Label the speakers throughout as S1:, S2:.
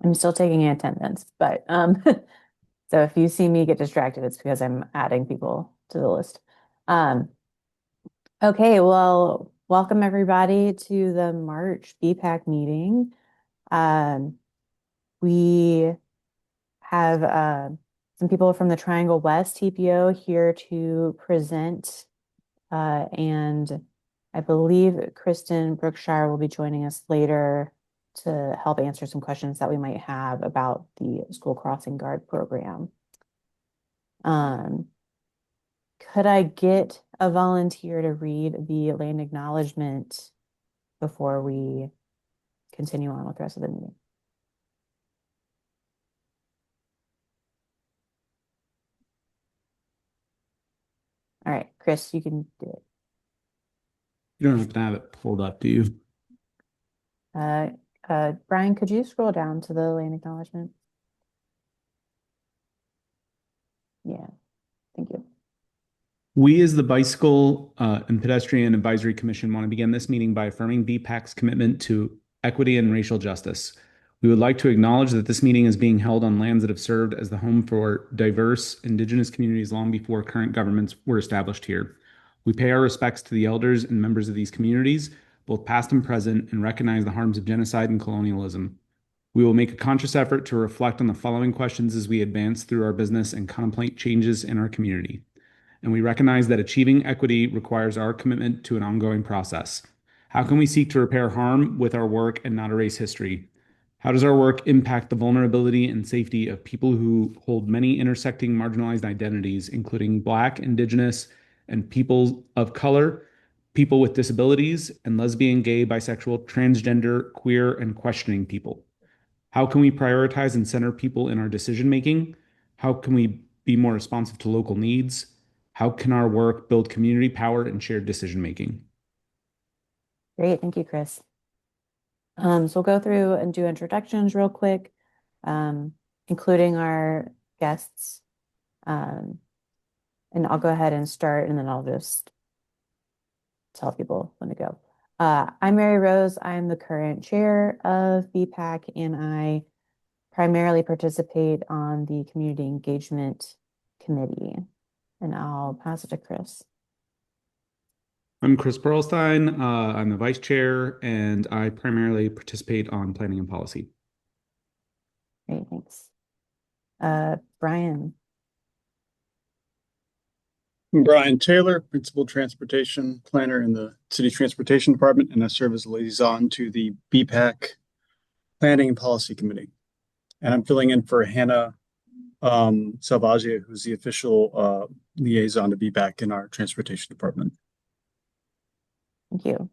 S1: I'm still taking attendance, but so if you see me get distracted, it's because I'm adding people to the list. Um, okay, well, welcome everybody to the March BPAC meeting. Um, we have some people from the Triangle West TPO here to present, and I believe Kristen Brookshire will be joining us later to help answer some questions that we might have about the school crossing guard program. Um, could I get a volunteer to read the land acknowledgement before we continue on with the rest of the meeting? All right, Chris, you can do it.
S2: You don't have to have it pulled up, do you?
S1: Uh, Brian, could you scroll down to the land acknowledgement? Yeah, thank you.
S2: We, as the Bicycle and Pedestrian Advisory Commission, want to begin this meeting by affirming BPAC's commitment to equity and racial justice. We would like to acknowledge that this meeting is being held on lands that have served as the home for diverse Indigenous communities long before current governments were established here. We pay our respects to the elders and members of these communities, both past and present, and recognize the harms of genocide and colonialism. We will make a conscious effort to reflect on the following questions as we advance through our business and contemplate changes in our community. And we recognize that achieving equity requires our commitment to an ongoing process. How can we seek to repair harm with our work and not erase history? How does our work impact the vulnerability and safety of people who hold many intersecting marginalized identities, including Black, Indigenous, and people of color, people with disabilities, and lesbian, gay, bisexual, transgender, queer, and questioning people? How can we prioritize and center people in our decision making? How can we be more responsive to local needs? How can our work build community power and shared decision making?
S1: Great, thank you, Chris. So we'll go through and do introductions real quick, including our guests. Um, and I'll go ahead and start, and then I'll just tell people when to go. I'm Mary Rose. I'm the current chair of BPAC, and I primarily participate on the community engagement committee. And I'll pass it to Chris.
S2: I'm Chris Perlstein. I'm the vice chair, and I primarily participate on planning and policy.
S1: Great, thanks. Brian.
S3: I'm Brian Taylor, Principal Transportation Planner in the City Transportation Department, and I serve as a liaison to the BPAC Planning and Policy Committee. And I'm filling in for Hannah Salvaggio, who's the official liaison to BPAC in our Transportation Department.
S1: Thank you.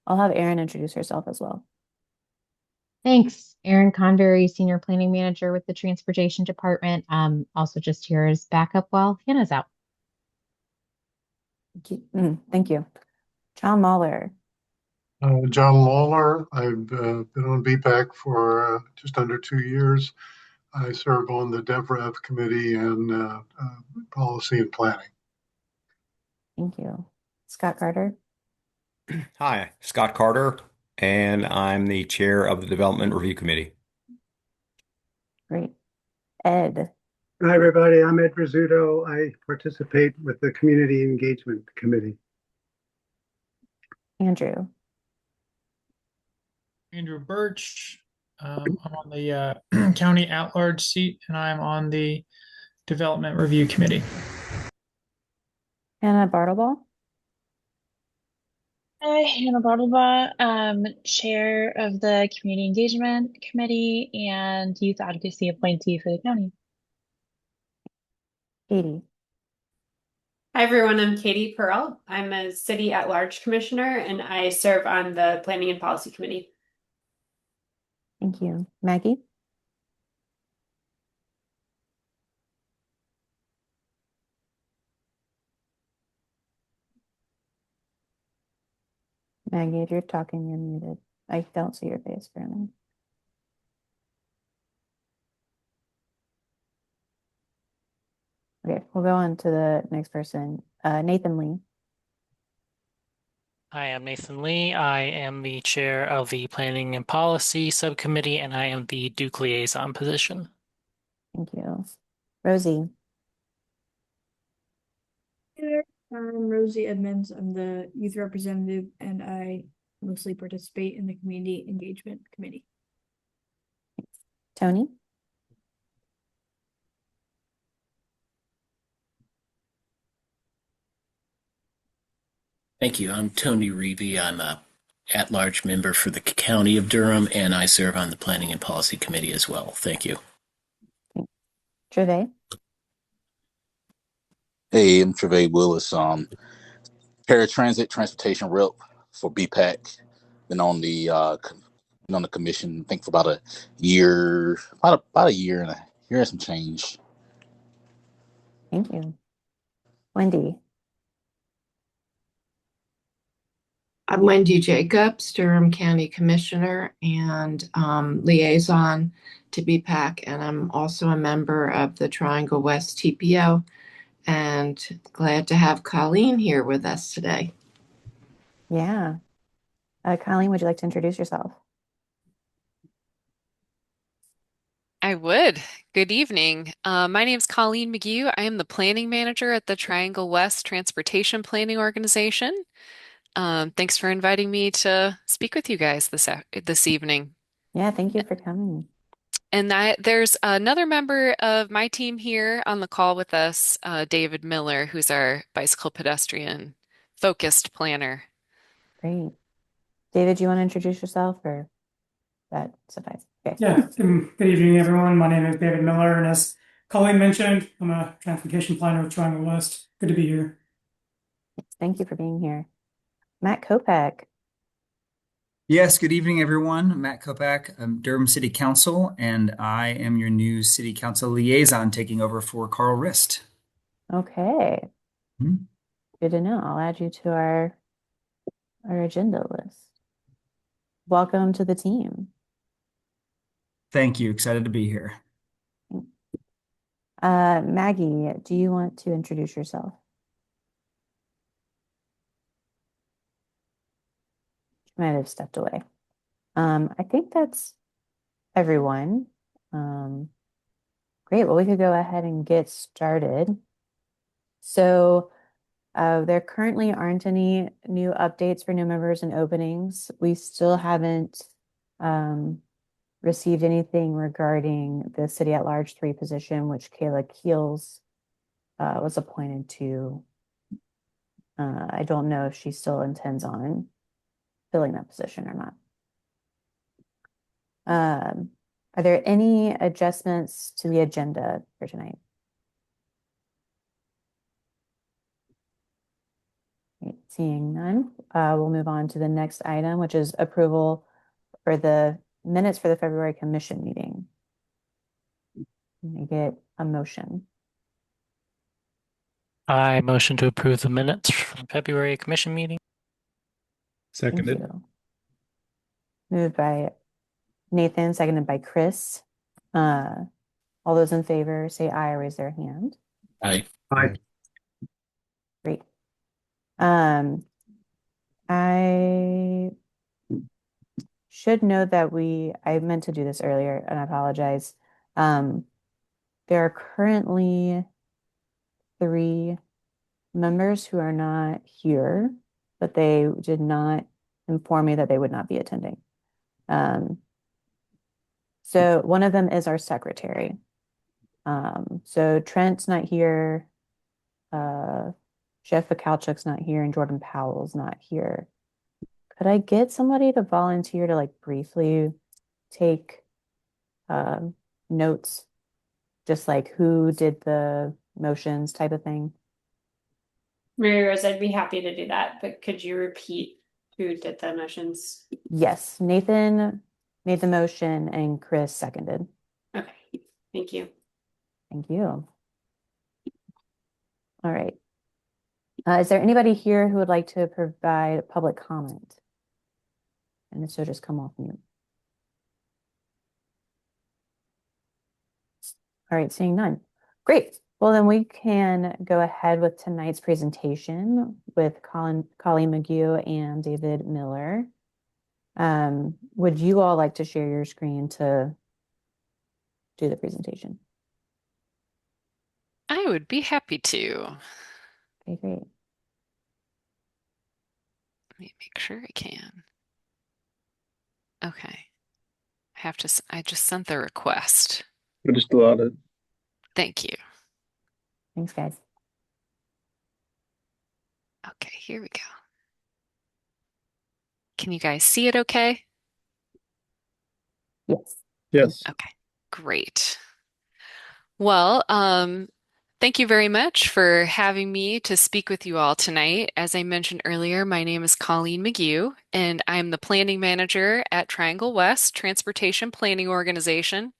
S1: I'll have Erin introduce herself as well.
S4: Thanks. Erin Convery, Senior Planning Manager with the Transportation Department. Also just here as backup while Hannah's out.
S1: Thank you. John Mahler.
S5: John Lawler. I've been on BPAC for just under 2 years. I serve on the DevRev committee and policy and planning.
S1: Thank you. Scott Carter.
S6: Hi, Scott Carter, and I'm the chair of the Development Review Committee.
S1: Great. Ed.
S7: Hi, everybody. I'm Ed Rizzuto. I participate with the Community Engagement Committee.
S1: Andrew.
S8: Andrew Birch. I'm on the county at-large seat, and I'm on the Development Review Committee.
S1: Hannah Bartleball.
S9: Hi, Hannah Bartlebaugh, Chair of the Community Engagement Committee and Youth Advocacy appointee for the county.
S1: Katie.
S10: Hi, everyone. I'm Katie Pearl. I'm a City at-large commissioner, and I serve on the Planning and Policy Committee.
S1: Thank you. Maggie. Maggie, if you're talking, you're muted. I don't see your face apparently. Okay, we'll go on to the next person. Nathan Lee.
S11: I am Nathan Lee. I am the chair of the Planning and Policy Subcommittee, and I am the Duke liaison position.
S1: Thank you. Rosie.
S12: Hey there, I'm Rosie Edmonds. I'm the youth representative, and I mostly participate in the community engagement committee.
S1: Tony.
S13: Thank you. I'm Tony Reevy. I'm a at-large member for the County of Durham, and I serve on the Planning and Policy Committee as well. Thank you.
S1: Treve.
S14: Hey, I'm Treve Willis, paratransit transportation rep for BPAC. Been on the commission, I think, for about a year, about a year and some change.
S1: Thank you. Wendy.
S15: I'm Wendy Jacobs, Durham County Commissioner and liaison to BPAC, and I'm also a member of the Triangle West TPO, and glad to have Colleen here with us today.
S1: Yeah. Colleen, would you like to introduce yourself?
S16: I would. Good evening. My name is Colleen McGee. I am the planning manager at the Triangle West Transportation Planning Organization. Thanks for inviting me to speak with you guys this evening.
S1: Yeah, thank you for coming.
S16: And there's another member of my team here on the call with us, David Miller, who's our bicycle pedestrian focused planner.
S1: Great. David, do you want to introduce yourself, or that suffice? Okay.
S17: Yeah, good evening, everyone. My name is David Miller, and as Colleen mentioned, I'm a transportation planner with Triangle West. Good to be here.
S1: Thank you for being here. Matt Kopak.
S18: Yes, good evening, everyone. I'm Matt Kopak. I'm Durham City Council, and I am your new City Council liaison, taking over for Carl Rist.
S1: Okay. Good to know. I'll add you to our agenda list. Welcome to the team.
S18: Thank you. Excited to be here.
S1: Maggie, do you want to introduce yourself? She might have stepped away. I think that's everyone. Great. Well, we could go ahead and get started. So there currently aren't any new updates for new members and openings. We still haven't received anything regarding the City at Large 3 position, which Kayla Keels was appointed to. I don't know if she still intends on filling that position or not. Are there any adjustments to the agenda for tonight? Seeing none, we'll move on to the next item, which is approval for the minutes for the February commission meeting. Can I get a motion?
S11: I motion to approve the minutes from February commission meeting.
S2: Seconded.
S1: Moved by Nathan, seconded by Chris. All those in favor say aye or raise their hand.
S13: Aye.
S3: Aye.
S1: Great. I should note that I meant to do this earlier, and I apologize. There are currently 3 members who are not here, but they did not inform me that they would not be attending. So one of them is our secretary. So Trent's not here. Jeff Vakalchuk's not here, and Jordan Powell's not here. Could I get somebody to volunteer to briefly take notes, just like who did the motions type of thing?
S10: Mary Rose, I'd be happy to do that, but could you repeat who did the motions?
S1: Yes, Nathan made the motion and Chris seconded.
S10: Okay, thank you.
S1: Thank you. All right. Is there anybody here who would like to provide public comment? And if so, just come off mute. All right, seeing none. Great. Well, then we can go ahead with tonight's presentation with Colleen McGue and David Miller. Would you all like to share your screen to do the presentation?
S16: I would be happy to.
S1: Okay, great.
S16: Let me make sure I can. Okay. I just sent the request.
S3: We just allowed it.
S16: Thank you.
S1: Thanks, guys.
S16: Okay, here we go. Can you guys see it okay?
S1: Yes.
S3: Yes.
S16: Okay, great. Well, thank you very much for having me to speak with you all tonight. As I mentioned earlier, my name is Colleen McGue, and I'm the planning manager at Triangle West Transportation Planning Organization.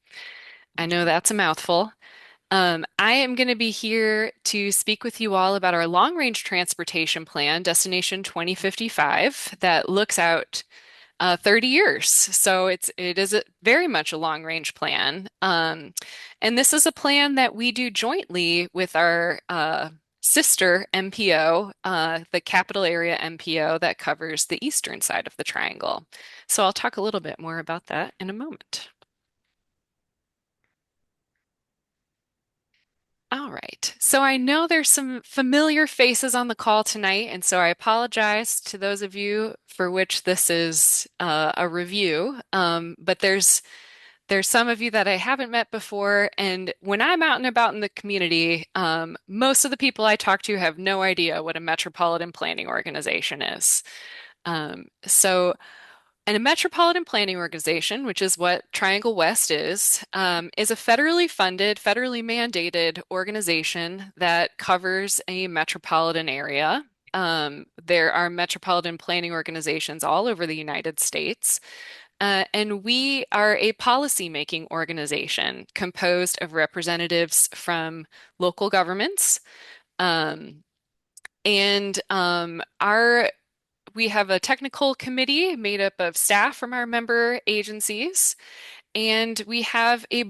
S16: I know that's a mouthful. I am going to be here to speak with you all about our long-range transportation plan, Destination 2055, that looks out 30 years. So it is very much a long-range plan. And this is a plan that we do jointly with our sister MPO, the Capital Area MPO that covers the eastern side of the triangle. So I'll talk a little bit more about that in a moment. All right. So I know there's some familiar faces on the call tonight, and so I apologize to those of you for which this is a review. But there's some of you that I haven't met before, and when I'm out and about in the community, most of the people I talk to have no idea what a metropolitan planning organization is. So and a metropolitan planning organization, which is what Triangle West is a federally funded, federally mandated organization that covers a metropolitan area. There are metropolitan planning organizations all over the United States. And we are a policy-making organization composed of representatives from local governments. Um, and we have a technical committee made up of staff from our member agencies, and we have a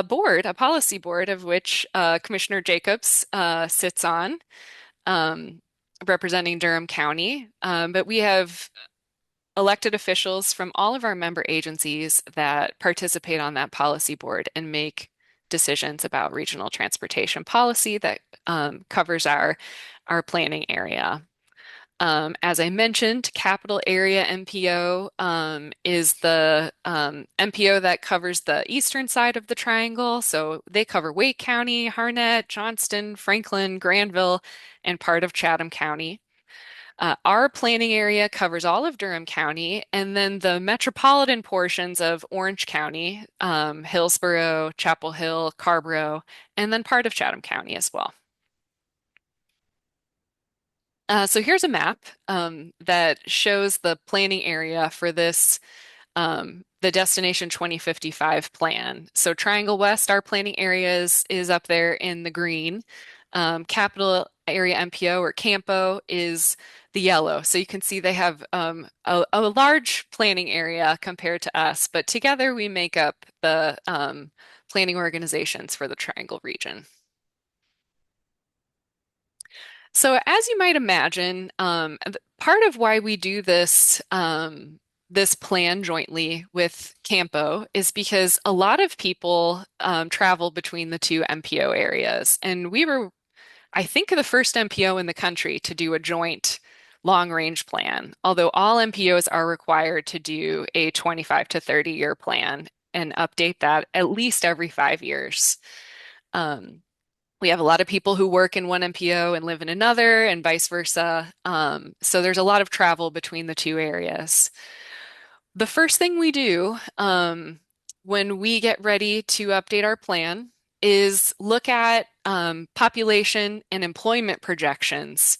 S16: board, a policy board, of which Commissioner Jacobs sits on, um, representing Durham County. But we have elected officials from all of our member agencies that participate on that policy board and make decisions about regional transportation policy that covers our planning area. As I mentioned, Capital Area MPO is the MPO that covers the eastern side of the triangle. So they cover Wake County, Harnett, Johnston, Franklin, Granville, and part of Chatham County. Our planning area covers all of Durham County, and then the metropolitan portions of Orange County, Hillsborough, Chapel Hill, Carborough, and then part of Chatham County as well. So here's a map that shows the planning area for this, the Destination 2055 plan. So Triangle West, our planning area is up there in the green. Capital Area MPO or Campo is the yellow. So you can see they have a large planning area compared to us, but together we make up the planning organizations for the Triangle region. So as you might imagine, part of why we do this this plan jointly with Campo is because a lot of people travel between the two MPO areas, and we were, I think, the first MPO in the country to do a joint long-range plan. Although all MPOs are required to do a 25 to 30-year plan and update that at least every 5 years. We have a lot of people who work in one MPO and live in another, and vice versa. So there's a lot of travel between the two areas. The first thing we do when we get ready to update our plan is look at population and employment projections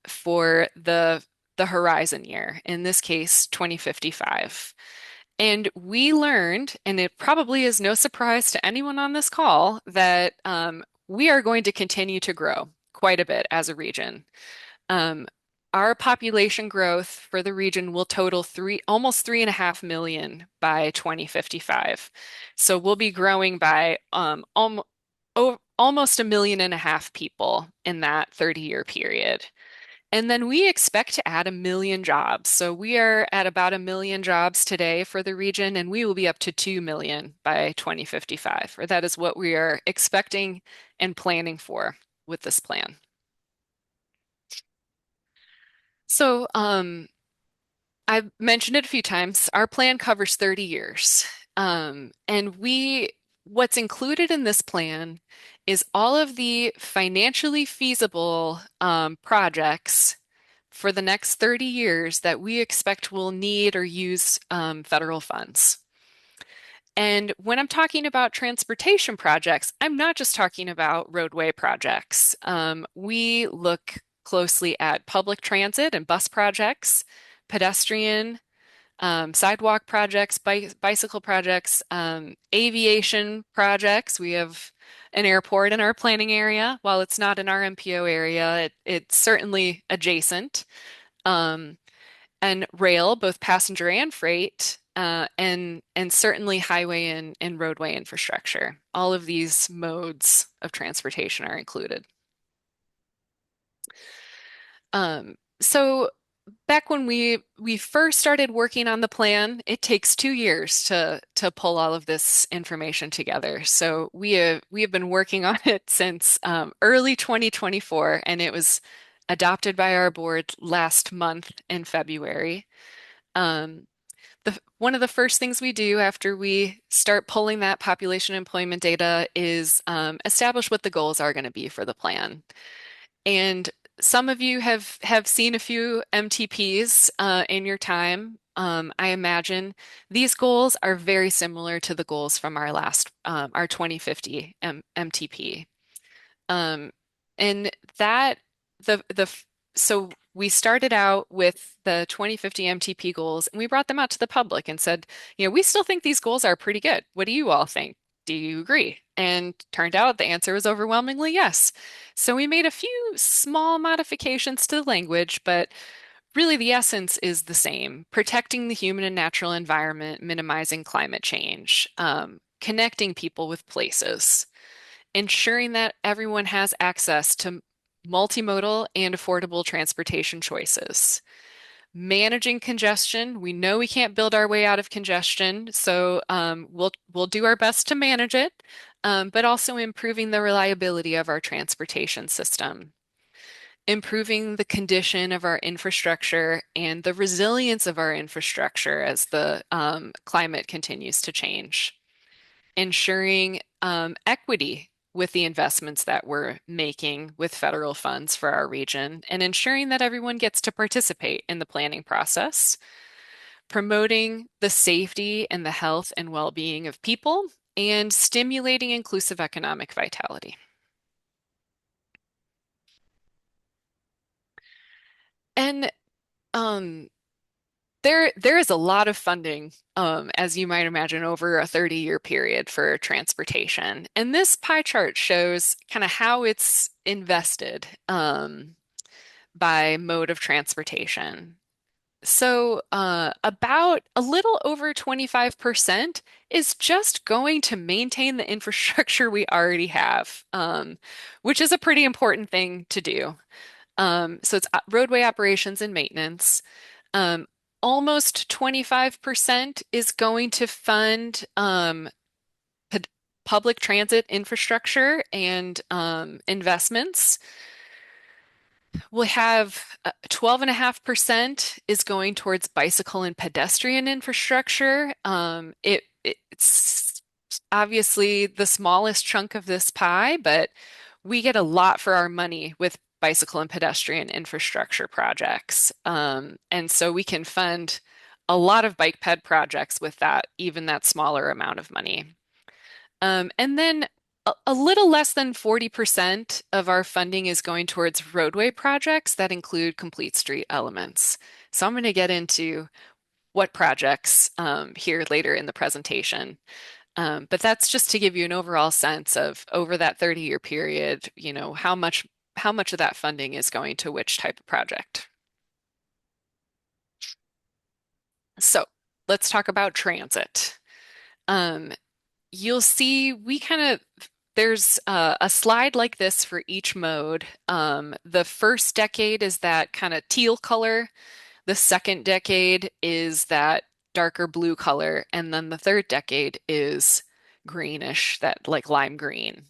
S16: for the horizon year, in this case, 2055. And we learned, and it probably is no surprise to anyone on this call, that we are going to continue to grow quite a bit as a region. Our population growth for the region will total almost 3.5 million by 2055. So we'll be growing by almost 1.5 million people in that 30-year period. And then we expect to add 1 million jobs. So we are at about 1 million jobs today for the region, and we will be up to 2 million by 2055, or that is what we are expecting and planning for with this plan. So I've mentioned it a few times. Our plan covers 30 years. And what's included in this plan is all of the financially feasible projects for the next 30 years that we expect will need or use federal funds. And when I'm talking about transportation projects, I'm not just talking about roadway projects. We look closely at public transit and bus projects, pedestrian, sidewalk projects, bicycle projects, aviation projects. We have an airport in our planning area. While it's not in our MPO area, it's certainly adjacent. And rail, both passenger and freight, and certainly highway and roadway infrastructure. All of these modes of transportation are included. So back when we first started working on the plan, it takes 2 years to pull all of this information together. So we have been working on it since early 2024, and it was adopted by our board last month in February. One of the first things we do after we start pulling that population employment data is establish what the goals are going to be for the plan. And some of you have seen a few MTPs in your time. I imagine these goals are very similar to the goals from our last, our 2050 MTP. And that, so we started out with the 2050 MTP goals and we brought them out to the public and said, we still think these goals are pretty good. What do you all think? Do you agree? And turned out the answer was overwhelmingly yes. So we made a few small modifications to the language, but really the essence is the same: protecting the human and natural environment, minimizing climate change, connecting people with places, ensuring that everyone has access to multimodal and affordable transportation choices. Managing congestion. We know we can't build our way out of congestion, so we'll do our best to manage it, but also improving the reliability of our transportation system. Improving the condition of our infrastructure and the resilience of our infrastructure as the climate continues to change. Ensuring equity with the investments that we're making with federal funds for our region, and ensuring that everyone gets to participate in the planning process. Promoting the safety and the health and well-being of people, and stimulating inclusive economic vitality. And there is a lot of funding, as you might imagine, over a 30-year period for transportation. And this pie chart shows kind of how it's invested by mode of transportation. So about a little over 25% is just going to maintain the infrastructure we already have, which is a pretty important thing to do. So it's roadway operations and maintenance. Almost 25% is going to fund public transit infrastructure and investments. We'll have 12.5% is going towards bicycle and pedestrian infrastructure. It's obviously the smallest chunk of this pie, but we get a lot for our money with bicycle and pedestrian infrastructure projects. And so we can fund a lot of bike ped projects with that, even that smaller amount of money. And then a little less than 40% of our funding is going towards roadway projects that include complete street elements. So I'm going to get into what projects here later in the presentation. But that's just to give you an overall sense of, over that 30-year period, how much of that funding is going to which type of project. So let's talk about transit. You'll see there's a slide like this for each mode. The first decade is that kind of teal color. The second decade is that darker blue color. And then the third decade is greenish, that like lime green.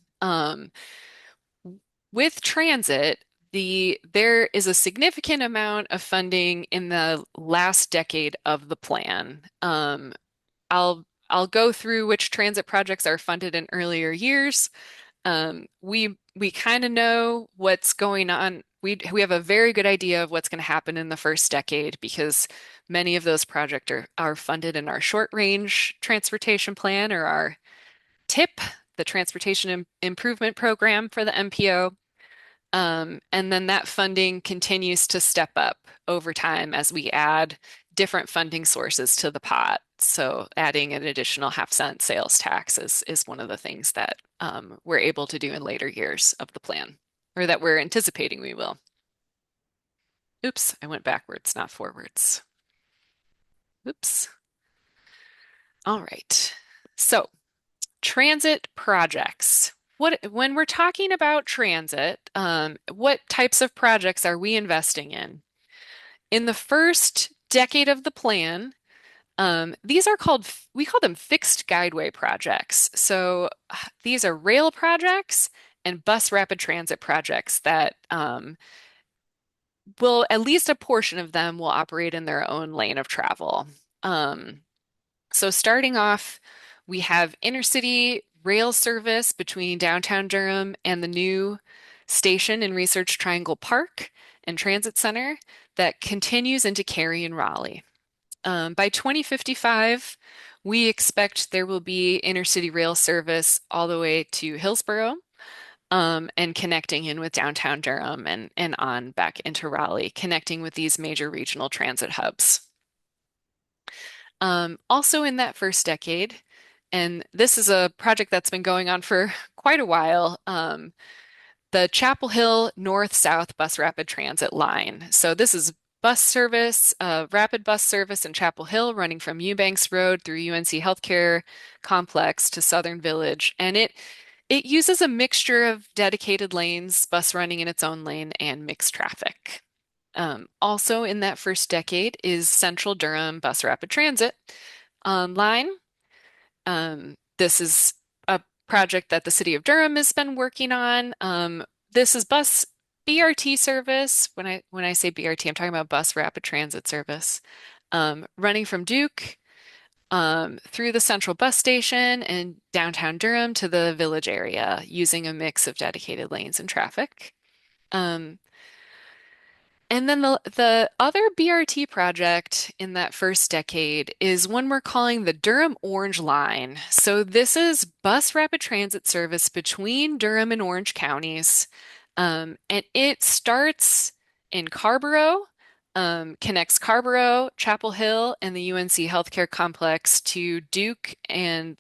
S16: With transit, there is a significant amount of funding in the last decade of the plan. I'll go through which transit projects are funded in earlier years. We kind of know what's going on. We have a very good idea of what's going to happen in the first decade because many of those projects are funded in our short range transportation plan or our TIP, the Transportation Improvement Program for the MPO. And then that funding continues to step up over time as we add different funding sources to the pot. So adding an additional half-cent sales tax is one of the things that we're able to do in later years of the plan, or that we're anticipating we will. Oops, I went backwards, not forwards. Oops. All right. So transit projects. When we're talking about transit, what types of projects are we investing in? In the first decade of the plan, we call them fixed guideway projects. So these are rail projects and bus rapid transit projects that will, at least a portion of them will operate in their own lane of travel. So starting off, we have intercity rail service between downtown Durham and the new station in Research Triangle Park and Transit Center that continues into Cary and Raleigh. By 2055, we expect there will be intercity rail service all the way to Hillsborough, and connecting in with downtown Durham and on back into Raleigh, connecting with these major regional transit hubs. Also in that first decade, and this is a project that's been going on for quite a while, the Chapel Hill North-South Bus Rapid Transit line. So this is bus service, rapid bus service in Chapel Hill running from Eubanks Road through UNC Healthcare Complex to Southern Village. And it uses a mixture of dedicated lanes, bus running in its own lane, and mixed traffic. Also in that first decade is Central Durham Bus Rapid Transit line. This is a project that the city of Durham has been working on. This is bus BRT service. When I say BRT, I'm talking about bus rapid transit service, running from Duke through the central bus station and downtown Durham to the village area using a mix of dedicated lanes and traffic. And then the other BRT project in that first decade is one we're calling the Durham Orange Line. So this is bus rapid transit service between Durham and Orange counties. And it starts in Carborough, connects Carborough, Chapel Hill, and the UNC Healthcare Complex to Duke and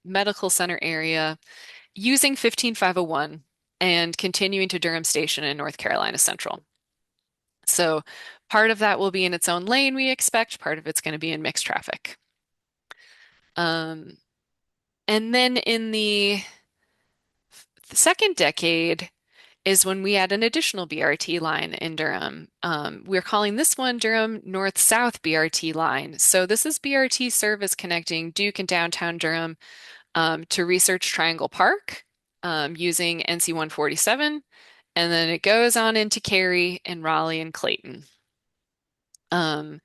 S16: Medical Center area using 15501 and continuing to Durham Station in North Carolina Central. So part of that will be in its own lane, we expect. Part of it's going to be in mixed traffic. And then in the second decade is when we add an additional BRT line in Durham. We're calling this one Durham North-South BRT line. So this is BRT service connecting Duke and downtown Durham to Research Triangle Park using NC 147. And then it goes on into Cary and Raleigh and Clayton. And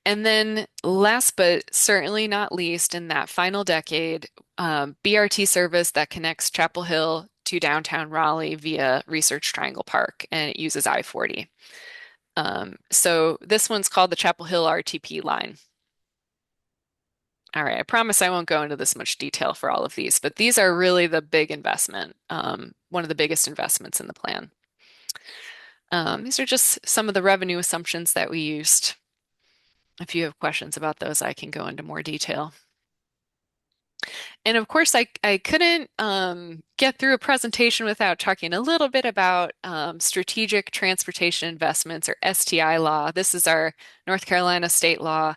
S16: then last but certainly not least, in that final decade, BRT service that connects Chapel Hill to downtown Raleigh via Research Triangle Park, and it uses I-40. So this one's called the Chapel Hill RTP line. All right, I promise I won't go into this much detail for all of these, but these are really the big investment, one of the biggest investments in the plan. These are just some of the revenue assumptions that we used. If you have questions about those, I can go into more detail. And of course, I couldn't get through a presentation without talking a little bit about strategic transportation investments, or STI law. This is our North Carolina state law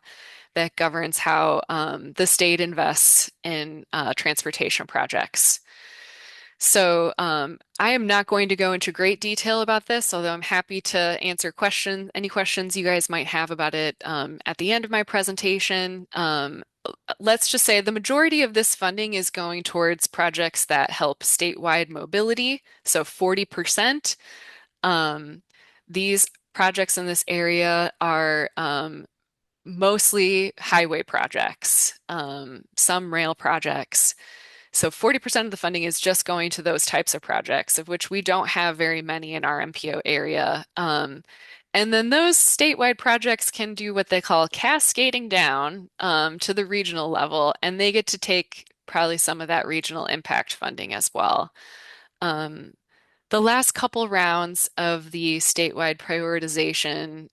S16: that governs how the state invests in transportation projects. So I am not going to go into great detail about this, although I'm happy to answer any questions you guys might have about it at the end of my presentation. Let's just say the majority of this funding is going towards projects that help statewide mobility, so 40%. These projects in this area are mostly highway projects, some rail projects. So 40% of the funding is just going to those types of projects, of which we don't have very many in our MPO area. And then those statewide projects can do what they call cascading down to the regional level, and they get to take probably some of that regional impact funding as well. The last couple rounds of the statewide prioritization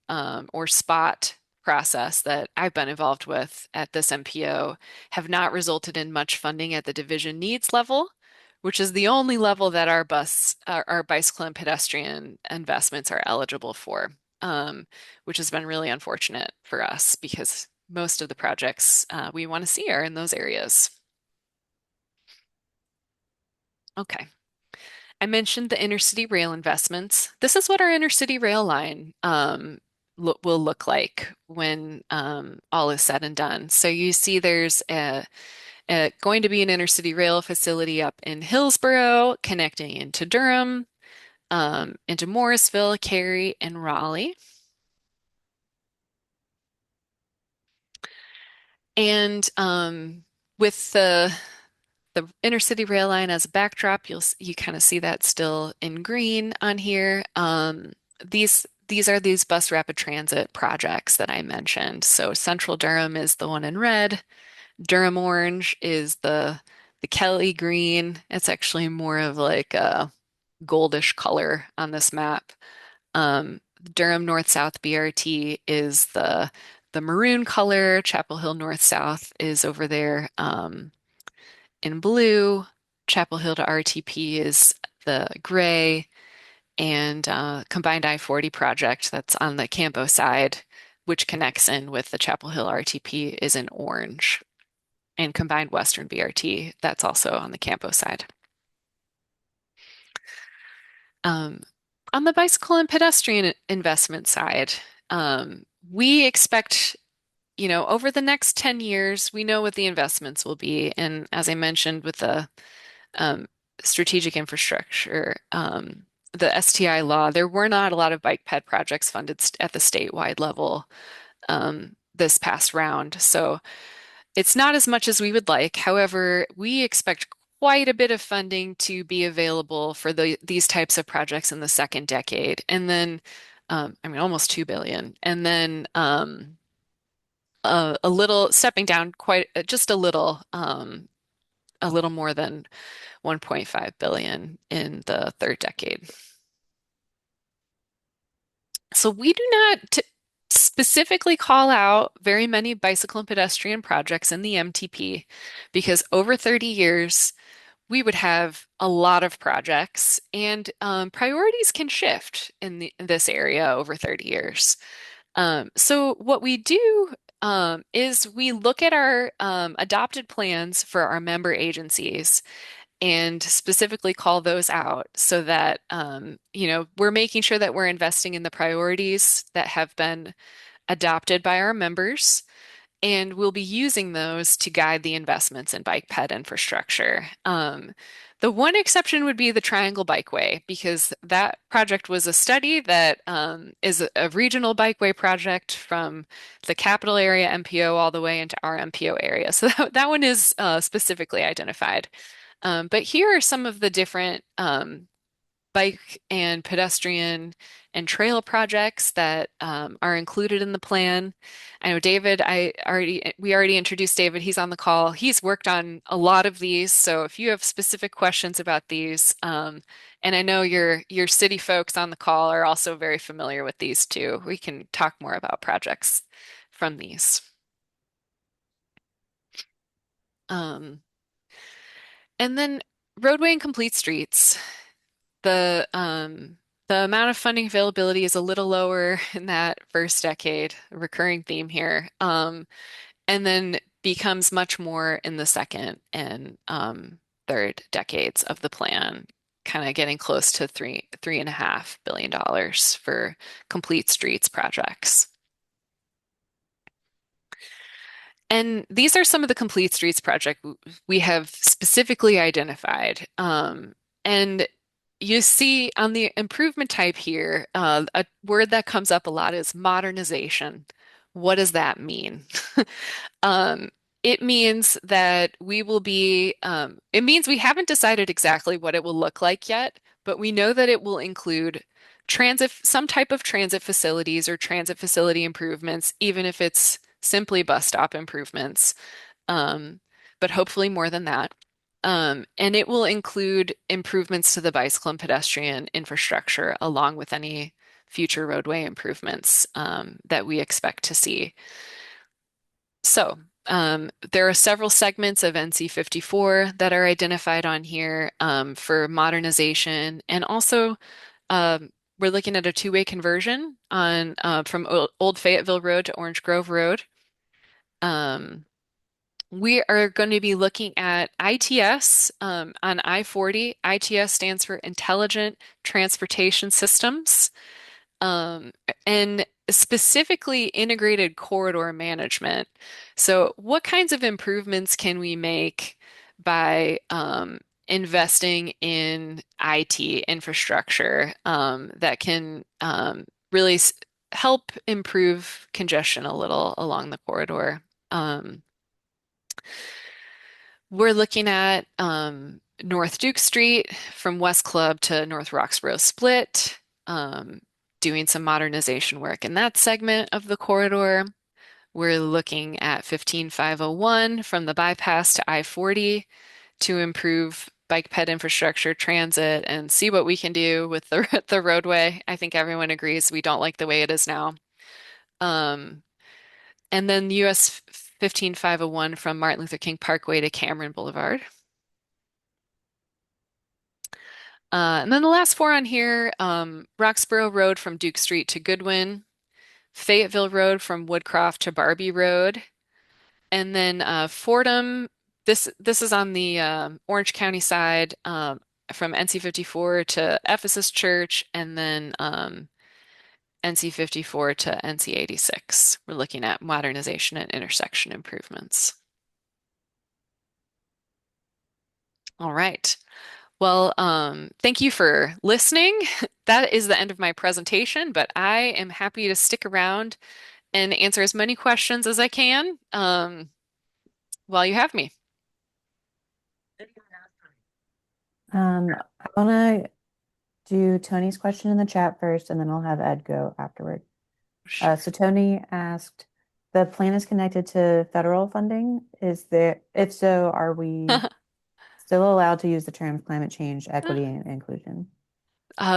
S16: or spot process that I've been involved with at this MPO have not resulted in much funding at the division needs level, which is the only level that our bicycle and pedestrian investments are eligible for, which has been really unfortunate for us because most of the projects we want to see are in those areas. Okay. I mentioned the intercity rail investments. This is what our intercity rail line will look like when all is said and done. So you see there's going to be an intercity rail facility up in Hillsborough, connecting into Durham, into Morrisville, Cary, and Raleigh. And with the intercity rail line as a backdrop, you kind of see that still in green on here. These are these bus rapid transit projects that I mentioned. So Central Durham is the one in red. Durham orange is the Kelly green. It's actually more of like a goldish color on this map. Durham North-South BRT is the maroon color. Chapel Hill North-South is over there in blue. Chapel Hill to RTP is the gray, and combined I-40 project that's on the Campo side, which connects in with the Chapel Hill RTP, is in orange. And combined Western BRT, that's also on the Campo side. On the bicycle and pedestrian investment side, we expect, over the next 10 years, we know what the investments will be. And as I mentioned with the strategic infrastructure, the STI law, there were not a lot of bike ped projects funded at the statewide level this past round. So it's not as much as we would like. However, we expect quite a bit of funding to be available for these types of projects in the second decade. And then, almost 2 billion. And then a little stepping down just a little more than 1.5 billion in the third decade. So we do not specifically call out very many bicycle and pedestrian projects in the MTP because over 30 years, we would have a lot of projects and priorities can shift in this area over 30 years. So what we do is we look at our adopted plans for our member agencies and specifically call those out so that we're making sure that we're investing in the priorities that have been adopted by our members, and we'll be using those to guide the investments in bike ped infrastructure. The one exception would be the Triangle Bikeway, because that project was a study that is a regional bikeway project from the capital area MPO all the way into our MPO area. So that one is specifically identified. But here are some of the different bike and pedestrian and trail projects that are included in the plan. I know David, we already introduced David. He's on the call. He's worked on a lot of these. So if you have specific questions about these, and I know your city folks on the call are also very familiar with these too, we can talk more about projects from these. And then roadway and complete streets. The amount of funding availability is a little lower in that first decade, a recurring theme here, and then becomes much more in the second and third decades of the plan, kind of getting close to $3.5 billion for complete streets projects. And these are some of the complete streets project we have specifically identified. And you see on the improvement type here, a word that comes up a lot is modernization. What does that mean? Um, it means that we will be, it means we haven't decided exactly what it will look like yet, but we know that it will include transit, some type of transit facilities or transit facility improvements, even if it's simply bus stop improvements, um, but hopefully more than that. And it will include improvements to the bicycle and pedestrian infrastructure along with any future roadway improvements that we expect to see. So there are several segments of NC 54 that are identified on here for modernization, and also we're looking at a two-way conversion on from Old Fayetteville Road to Orange Grove Road. We are going to be looking at ITS on I-40. ITS stands for Intelligent Transportation Systems, and specifically integrated corridor management. So, what kinds of improvements can we make by investing in IT infrastructure that can really help improve congestion a little along the corridor? We're looking at North Duke Street from West Club to North Roxborough Split, doing some modernization work in that segment of the corridor. We're looking at 15501 from the bypass to I-40 to improve bike ped infrastructure, transit, and see what we can do with the roadway. I think everyone agrees we don't like the way it is now. And then US 15501 from Martin Luther King Parkway to Cameron Boulevard. And then the last four on here, Roxborough Road from Duke Street to Goodwin, Fayetteville Road from Woodcroft to Barbie Road, and then Fordham. This is on the Orange County side from NC 54 to Ephesus Church, and then NC 54 to NC 86. We're looking at modernization and intersection improvements. All right. Well, thank you for listening. That is the end of my presentation, but I am happy to stick around and answer as many questions as I can while you have me.
S1: I want to do Tony's question in the chat first, and then I'll have Ed go afterward. So Tony asked, the plan is connected to federal funding. If so, are we still allowed to use the terms climate change, equity, and inclusion?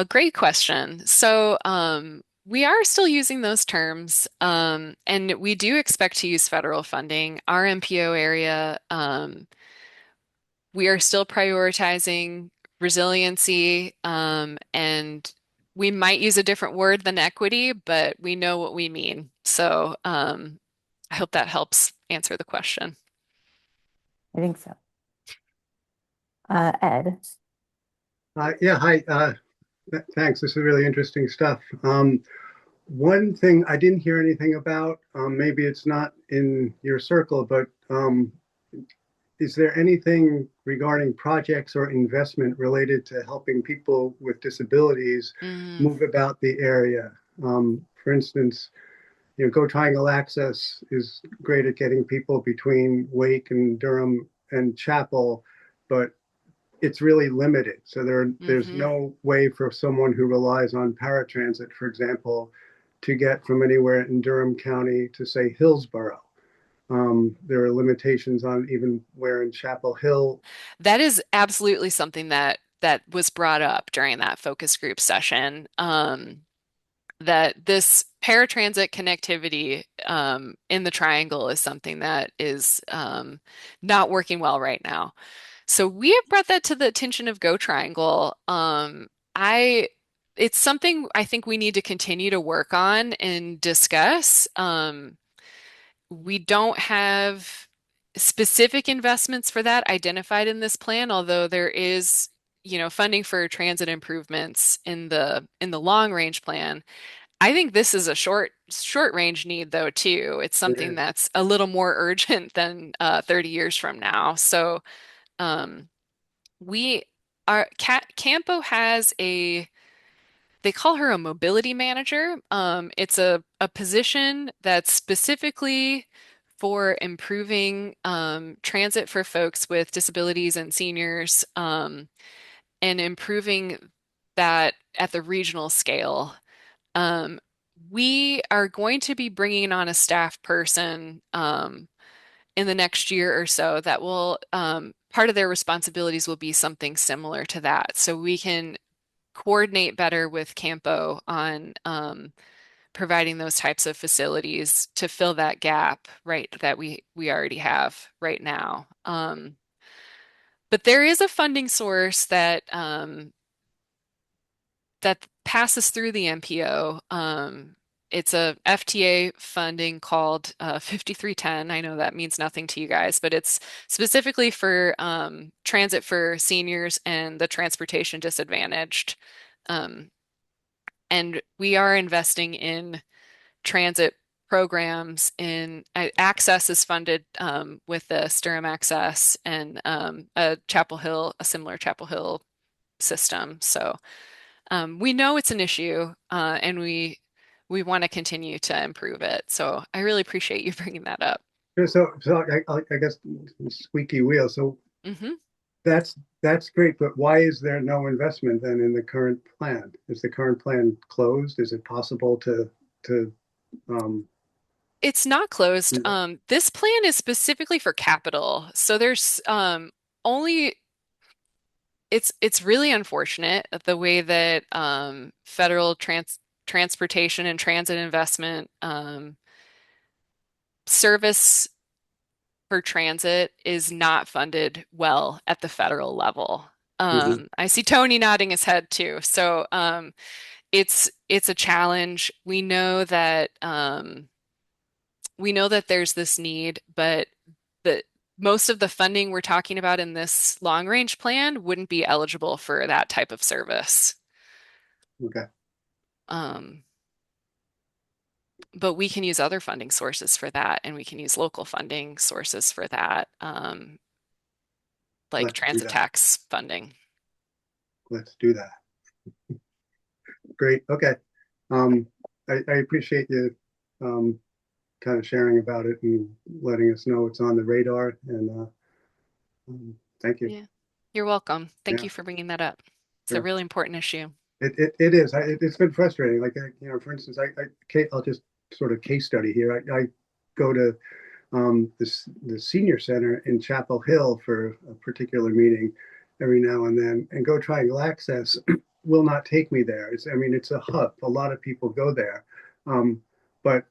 S16: Great question. So we are still using those terms, and we do expect to use federal funding. Our MPO area, we are still prioritizing resiliency, and we might use a different word than equity, but we know what we mean. So I hope that helps answer the question.
S1: I think so. Ed.
S7: Yeah, hi. Thanks. This is really interesting stuff. One thing I didn't hear anything about, maybe it's not in your circle, but is there anything regarding projects or investment related to helping people with disabilities move about the area? For instance, Go Triangle Access is great at getting people between Wake and Durham and Chapel, but it's really limited. So there's no way for someone who relies on paratransit, for example, to get from anywhere in Durham County to, say, Hillsborough. There are limitations on even where in Chapel Hill.
S16: That is absolutely something that was brought up during that focus group session. That this paratransit connectivity in the triangle is something that is not working well right now. So we have brought that to the attention of Go Triangle. It's something I think we need to continue to work on and discuss. We don't have specific investments for that identified in this plan, although there is, funding for transit improvements in the long range plan. I think this is a short range need though too. It's
S7: It
S16: something
S7: is.
S16: that's a little more urgent than 30 years from now. So um, we Campo has they call her a mobility manager. It's a position that's specifically for improving transit for folks with disabilities and seniors, and improving that at the regional scale. Um, we are going to be bringing on a staff person in the next year or so that will, part of their responsibilities will be something similar to that. So we can coordinate better with Campo on providing those types of facilities to fill that gap, right, that we already have right now. But there is a funding source that passes through the MPO. It's a FTA funding called 5310. I know that means nothing to you guys, but it's specifically for transit for seniors and the transportation disadvantaged. Um, and we are investing in transit programs in Access is funded with the Durham Access and a similar Chapel Hill system. So we know it's an issue, and we want to continue to improve it. So I really appreciate you bringing that up.
S7: So I guess squeaky wheel. So
S16: Hmm.
S7: that's great, but why is there no investment then in the current plan? Is the current plan closed? Is it possible to um,
S16: It's not closed. This plan is specifically for capital. So there's only it's really unfortunate the way that federal transportation and transit investment service for transit is not funded well at the federal level. I see Tony nodding his head too. So it's a challenge. We know that there's this need, but the most of the funding we're talking about in this long range plan wouldn't be eligible for that type of service.
S7: Okay.
S16: But we can use other funding sources for that, and we can use local funding sources for that, like
S7: Let's do
S16: transit
S7: that.
S16: tax funding.
S7: Let's do that. Great. Okay. I appreciate you kind of sharing about it and letting us know it's on the radar. And thank you.
S16: Yeah, you're welcome. Thank
S7: Yeah.
S16: you for bringing that up. It's a
S7: Sure.
S16: really important issue.
S7: It is. It's been frustrating. Like, for instance, I'll just sort of case study here. I go to the senior center in Chapel Hill for a particular meeting every now and then, and Go Triangle Access will not take me there. It's a hub. A lot of people go there, but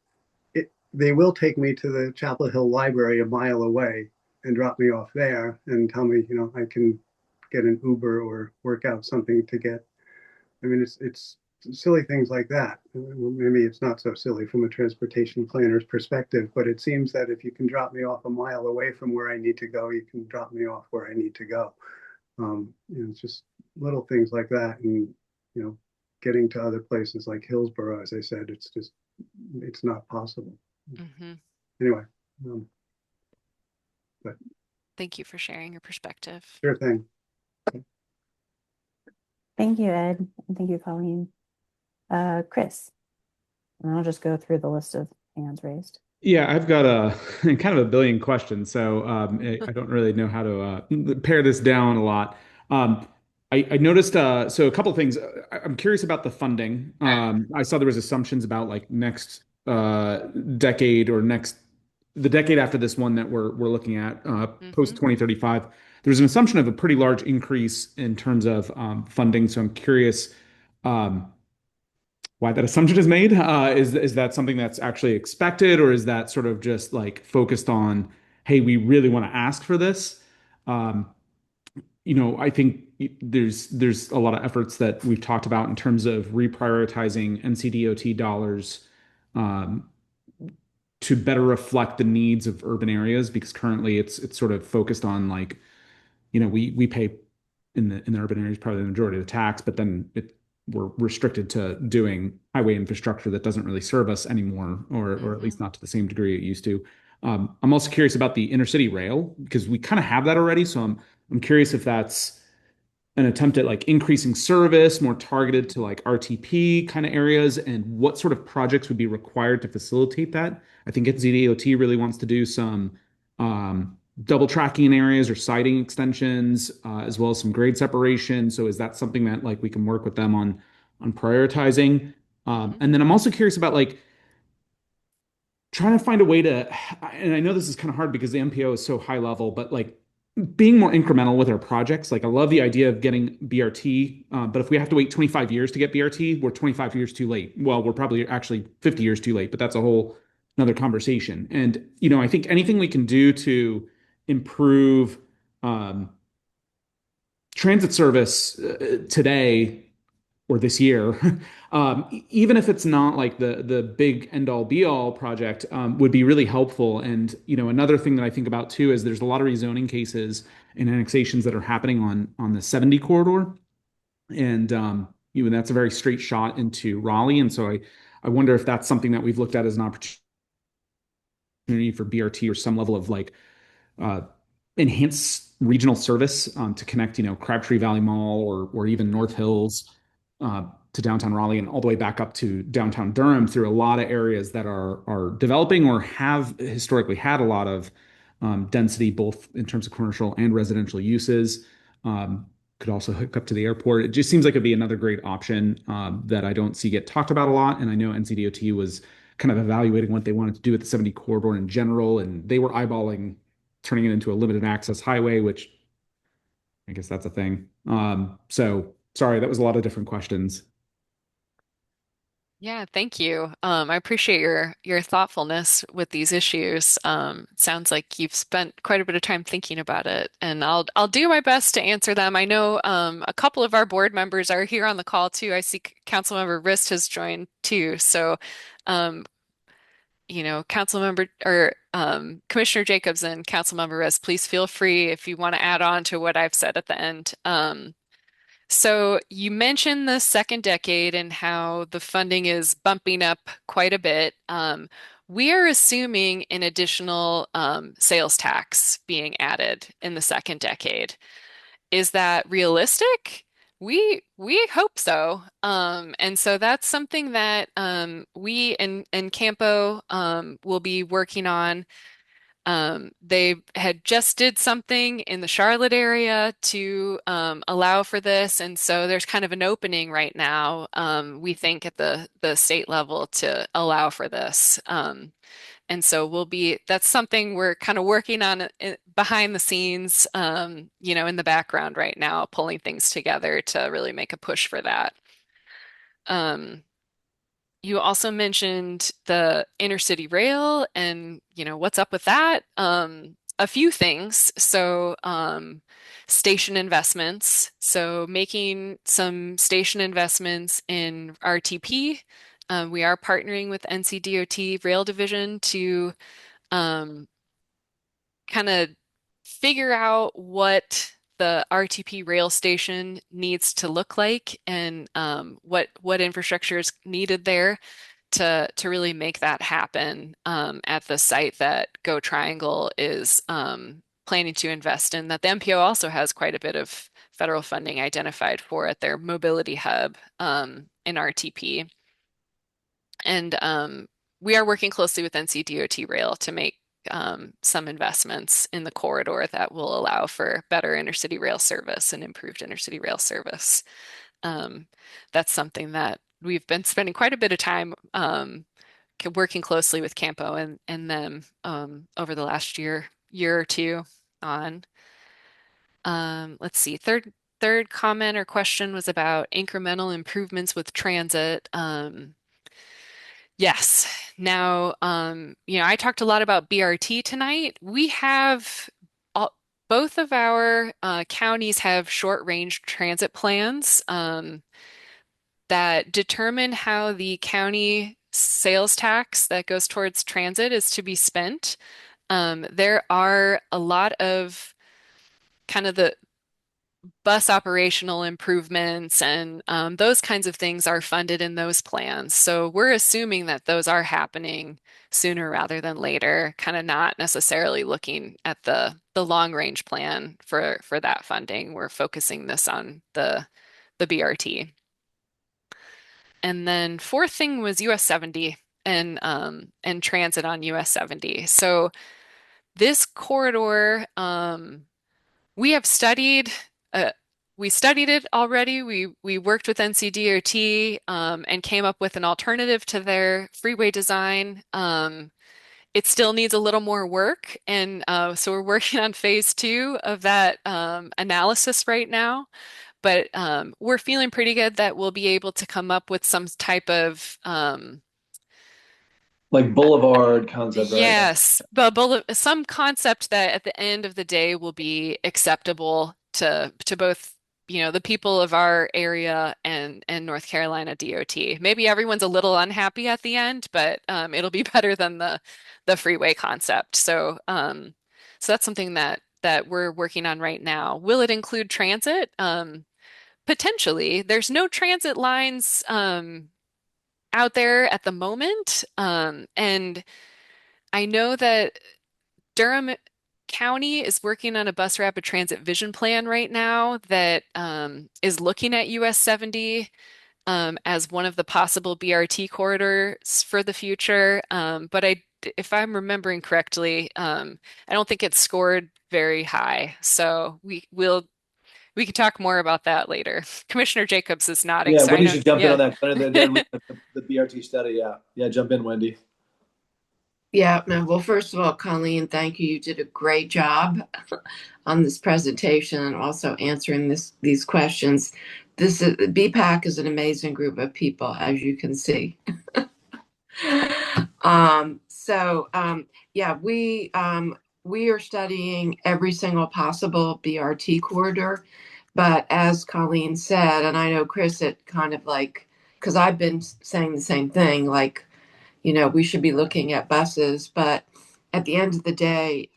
S7: they will take me to the Chapel Hill Library a mile away and drop me off there and tell me, I can get an Uber or work out something to get. It's silly things like that. Maybe it's not so silly from a transportation planner's perspective, but it seems that if you can drop me off a mile away from where I need to go, you can drop me off where I need to go. It's just little things like that. And, getting to other places like Hillsborough, as I said, it's not possible.
S16: Mm-hmm.
S7: Anyway, but
S16: Thank you for sharing your perspective.
S7: sure thing.
S1: Thank you, Ed. And thank you, Colleen. Chris. And I'll just go through the list of hands raised.
S2: Yeah, I've got kind of a billion questions, so I don't really know how to pare this down a lot. I noticed so a couple things. I'm curious about the funding. I saw there was assumptions about like next decade or the decade after this one that we're looking at post 2035. There's an assumption of a pretty large increase in terms of funding. So I'm curious why that assumption is made. Is that something that's actually expected, or is that sort of just like focused on, hey, we really want to ask for this? I think there's a lot of efforts that we've talked about in terms of reprioritizing NCDOT dollars to better reflect the needs of urban areas, because currently it's sort of focused on like, we pay in the urban areas probably the majority of the tax, but then we're restricted to doing highway infrastructure that doesn't really serve us anymore, or at least not to the same degree it used to. I'm also curious about the intercity rail because we kind of have that already. So I'm curious if that's an attempt at like increasing service, more targeted to like RTP kind of areas, and what sort of projects would be required to facilitate that. I think NCDOT really wants to do some double tracking in areas or siding extensions, as well as some grade separation. So is that something that like we can work with them on prioritizing? And then I'm also curious about like trying to find a way to, and I know this is kind of hard because the MPO is so high level, but like being more incremental with our projects. Like I love the idea of getting BRT, but if we have to wait 25 years to get BRT, we're 25 years too late. Well, we're probably actually 50 years too late, but that's a whole another conversation. And, I think anything we can do to improve um, transit service today or this year, even if it's not like the big end all be all project, would be really helpful. And another thing that I think about too is there's a lot of rezoning cases and annexations that are happening on the 70 corridor, and that's a very straight shot into Raleigh. And so I wonder if that's something that we've looked at as an opportunity for BRT or some level of like uh, enhance regional service to connect, Crabtree Valley Mall or even North Hills to downtown Raleigh and all the way back up to downtown Durham through a lot of areas that are developing or have historically had a lot of density, both in terms of commercial and residential uses. Could also hook up to the airport. It just seems like it'd be another great option that I don't see get talked about a lot. And I know NCDOT was kind of evaluating what they wanted to do with the 70 corridor in general, and they were eyeballing turning it into a limited access highway, which I guess that's a thing. So sorry, that was a lot of different questions.
S16: Yeah, thank you. I appreciate your thoughtfulness with these issues. It sounds like you've spent quite a bit of time thinking about it, and I'll do my best to answer them. I know a couple of our board members are here on the call too. I see Councilmember Rist has joined too. So, um, Councilmember or Commissioner Jacobs and Councilmember Rist, please feel free if you want to add on to what I've said at the end. So you mentioned the second decade and how the funding is bumping up quite a bit. We are assuming an additional sales tax being added in the second decade. Is that realistic? We hope so. And so that's something that we and Campo will be working on. They had just did something in the Charlotte area to allow for this, and so there's kind of an opening right now, we think at the state level to allow for this. And so that's something we're kind of working on behind the scenes, in the background right now, pulling things together to really make a push for that. You also mentioned the intercity rail and, what's up with that? A few things. So, station investments. So, making some station investments in RTP. We are partnering with NCDOT Rail Division to kind of figure out what the RTP rail station needs to look like and what infrastructure is needed there to really make that happen at the site that Go Triangle is planning to invest in, that the MPO also has quite a bit of federal funding identified for at their mobility hub in RTP. And we are working closely with NCDOT Rail to make some investments in the corridor that will allow for better intercity rail service and improved intercity rail service. That's something that we've been spending quite a bit of time working closely with Campo and them over the last year or two on. Let's see. Third comment or question was about incremental improvements with transit. Yes. Now, I talked a lot about BRT tonight. We have both of our counties have short range transit plans that determine how the county sales tax that goes towards transit is to be spent. There are a lot of kind of the bus operational improvements and those kinds of things are funded in those plans. So we're assuming that those are happening sooner rather than later, kind of not necessarily looking at the long range plan for that funding. We're focusing this on the BRT. And then fourth thing was US 70 and transit on US 70. So this corridor, we have studied uh, we studied it already. We worked with NCDOT and came up with an alternative to their freeway design. It still needs a little more work, and so we're working on phase 2 of that analysis right now. But we're feeling pretty good that we'll be able to come up with some type of
S19: like boulevard concept, right?
S16: yes, but some concept that at the end of the day will be acceptable to both, the people of our area and North Carolina DOT. Maybe everyone's a little unhappy at the end, but it'll be better than the freeway concept. So that's something that we're working on right now. Will it include transit? Potentially. There's no transit lines out there at the moment, and I know that Durham County is working on a bus rapid transit vision plan right now that is looking at US 70 as one of the possible BRT corridors for the future. But if I'm remembering correctly, I don't think it's scored very high. So we can talk more about that later. Commissioner Jacobs is nodding,
S19: Yeah,
S16: so I
S19: Wendy
S16: know.
S19: should jump in
S16: Yeah.
S19: on that. The BRT study. Yeah, jump in, Wendy.
S15: Yeah, no, well, first of all, Colleen, thank you. You did a great job on this presentation and also answering these questions. BPAC is an amazing group of people, as you can see. Yeah, we are studying every single possible BRT corridor, but as Colleen said, and I know Chris, it kind of like, because I've been saying the same thing, like, we should be looking at buses, but at the end of the day,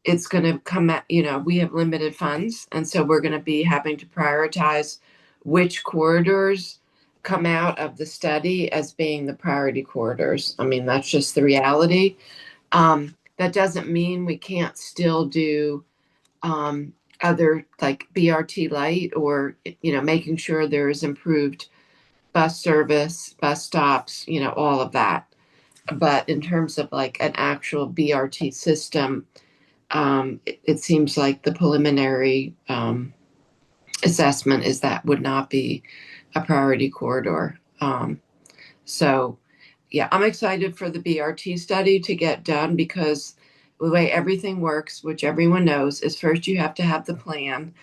S15: it's going to come at, we have limited funds. And so we're going to be having to prioritize which corridors come out of the study as being the priority corridors. I mean, that's just the reality. That doesn't mean we can't still do other like BRT light or, making sure there is improved bus service, bus stops, all of that. But in terms of like an actual BRT system, it seems like the preliminary assessment is that would not be a priority corridor. Yeah, I'm excited for the BRT study to get done because the way everything works, which everyone knows, is first you have to have the plan.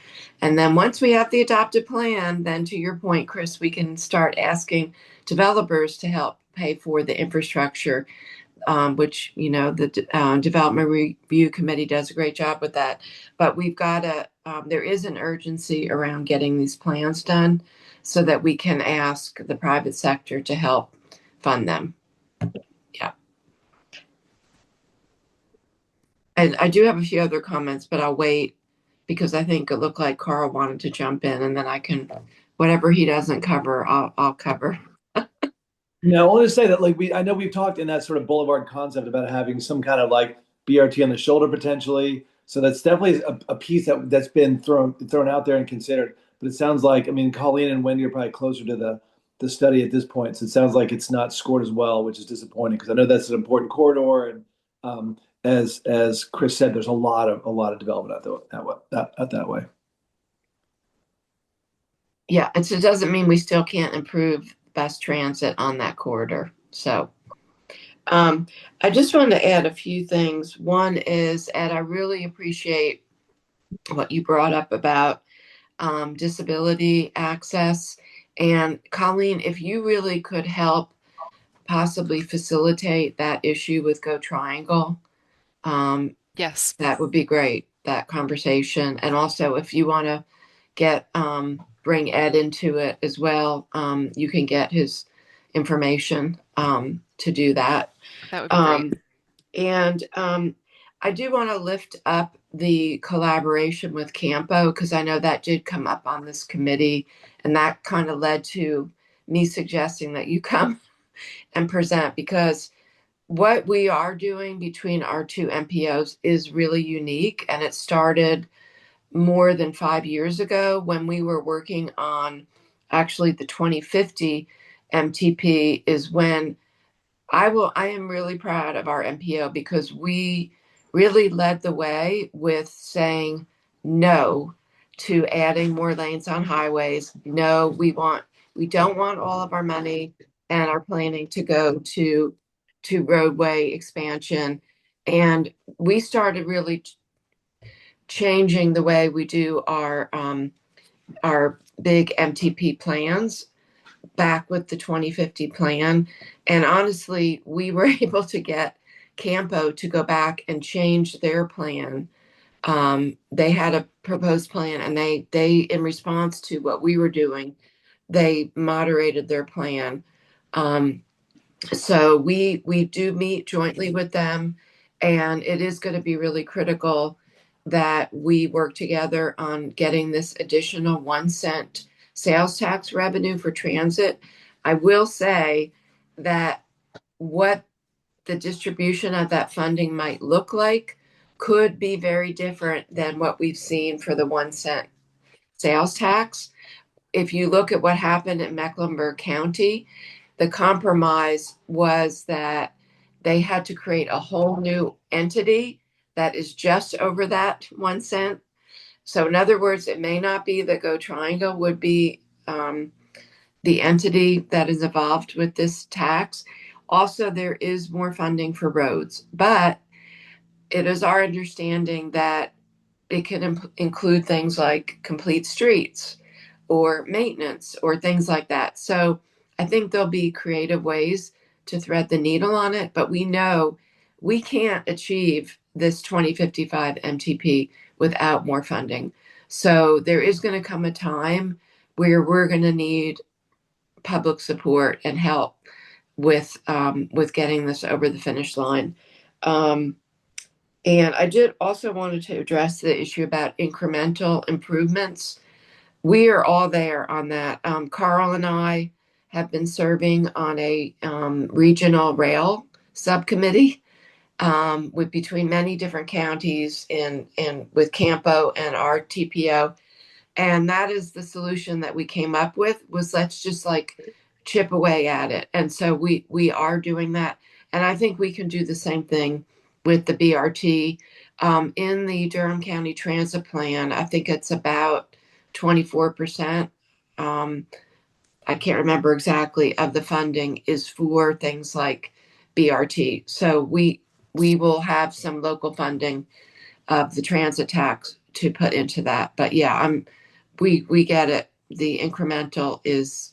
S15: And then once we have the adopted plan, then to your point, Chris, we can start asking developers to help pay for the infrastructure, which, the Development Review Committee does a great job with that. But we've got there is an urgency around getting these plans done so that we can ask the private sector to help fund them. Yeah. And I do have a few other comments, but I'll wait because I think it looked like Carl wanted to jump in, and then I can, whatever he doesn't cover, I'll cover.
S19: No, I want to say that I know we've talked in that sort of boulevard concept about having some kind of like BRT on the shoulder potentially. So that's definitely a piece that's been thrown out there and considered. But it sounds like, I mean, Colleen and Wendy are probably closer to the study at this point. So it sounds like it's not scored as well, which is disappointing because I know that's an important corridor. And as Chris said, there's a lot of development out that way.
S15: Yeah, it doesn't mean we still can't improve bus transit on that corridor. So I just wanted to add a few things. One is, Ed, I really appreciate what you brought up about disability access. And Colleen, if you really could help possibly facilitate that issue with Go Triangle,
S16: yes,
S15: that would be great, that conversation. And also if you want to get bring Ed into it as well, you can get his information to do that.
S16: That would be great.
S15: I do want to lift up the collaboration with Campo because I know that did come up on this committee, and that kind of led to me suggesting that you come and present because what we are doing between our two MPOs is really unique, and it started more than 5 years ago when we were working on actually the 2050 MTP is when I am really proud of our MPO because we really led the way with saying no to adding more lanes on highways. No, we don't want all of our money and our planning to go to roadway expansion. And we started really changing the way we do our big MTP plans back with the 2050 plan. And honestly, we were able to get Campo to go back and change their plan. They had a proposed plan and they in response to what we were doing, they moderated their plan. So we do meet jointly with them, and it is going to be really critical that we work together on getting this additional 1 cent sales tax revenue for transit. I will say that what the distribution of that funding might look like could be very different than what we've seen for the 1 cent sales tax. If you look at what happened in Mecklenburg County, the compromise was that they had to create a whole new entity that is just over that 1 cent. So, in other words, it may not be that Go Triangle would be the entity that is involved with this tax. Also, there is more funding for roads, but it is our understanding that it can include things like complete streets or maintenance or things like that. So I think there'll be creative ways to thread the needle on it, but we know we can't achieve this 2055 MTP without more funding. So there is going to come a time where we're going to need public support and help with getting this over the finish line. And I did also wanted to address the issue about incremental improvements. We are all there on that. Carl and I have been serving on a regional rail subcommittee with between many different counties and with Campo and our TPO. And that is the solution that we came up with was let's just like chip away at it. And so we are doing that. And I think we can do the same thing with the BRT. In the Durham County Transit Plan, I think it's about 24%. I can't remember exactly of the funding is for things like BRT. So we will have some local funding of the transit tax to put into that. But yeah, we get it. The incremental is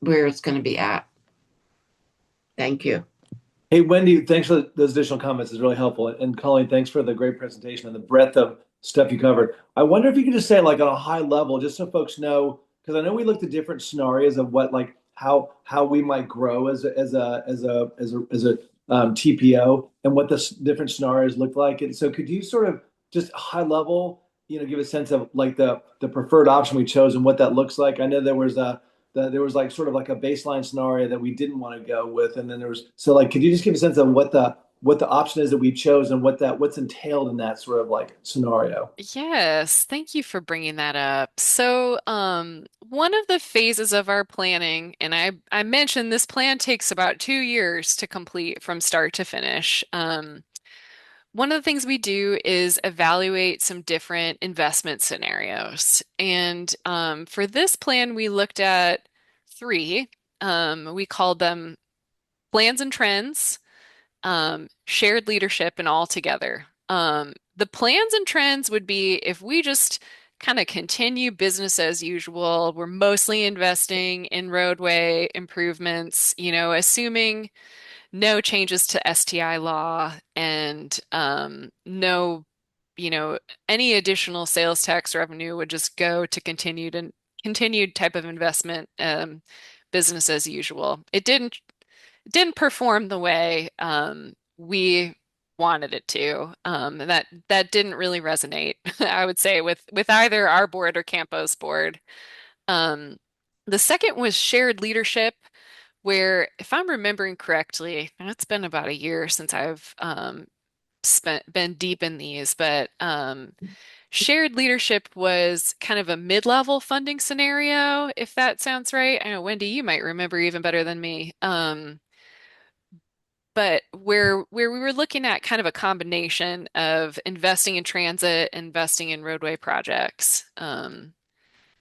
S15: where it's going to be at. Thank you.
S19: Hey, Wendy, thanks for those additional comments. It's really helpful. And Colleen, thanks for the great presentation and the breadth of stuff you covered. I wonder if you could just say, like, on a high level, just so folks know, because I know we looked at different scenarios of what, like, how we might grow as a TPO and what the different scenarios look like. And so, could you sort of just high level, give a sense of like the preferred option we chose and what that looks like? I know there was like sort of like a baseline scenario that we didn't want to go with, and then like, could you just give a sense of what the option is that we chose and what's entailed in that sort of like scenario?
S16: Yes, thank you for bringing that up. So, one of the phases of our planning, and I mentioned this plan takes about 2 years to complete from start to finish. One of the things we do is evaluate some different investment scenarios. And for this plan, we looked at three. We called them plans and trends, shared leadership, and all together. The plans and trends would be if we just kind of continue business as usual, we're mostly investing in roadway improvements, assuming no changes to STI law and no, any additional sales tax revenue would just go to continued type of investment. business as usual. It didn't perform the way we wanted it to. That didn't really resonate, I would say, with either our board or Campo's board. Um, the second was shared leadership, where, if I'm remembering correctly, and it's been about a year since I've been deep in these, but shared leadership was kind of a mid-level funding scenario, if that sounds right. I know, Wendy, you might remember even better than me. But where we were looking at kind of a combination of investing in transit, investing in roadway projects,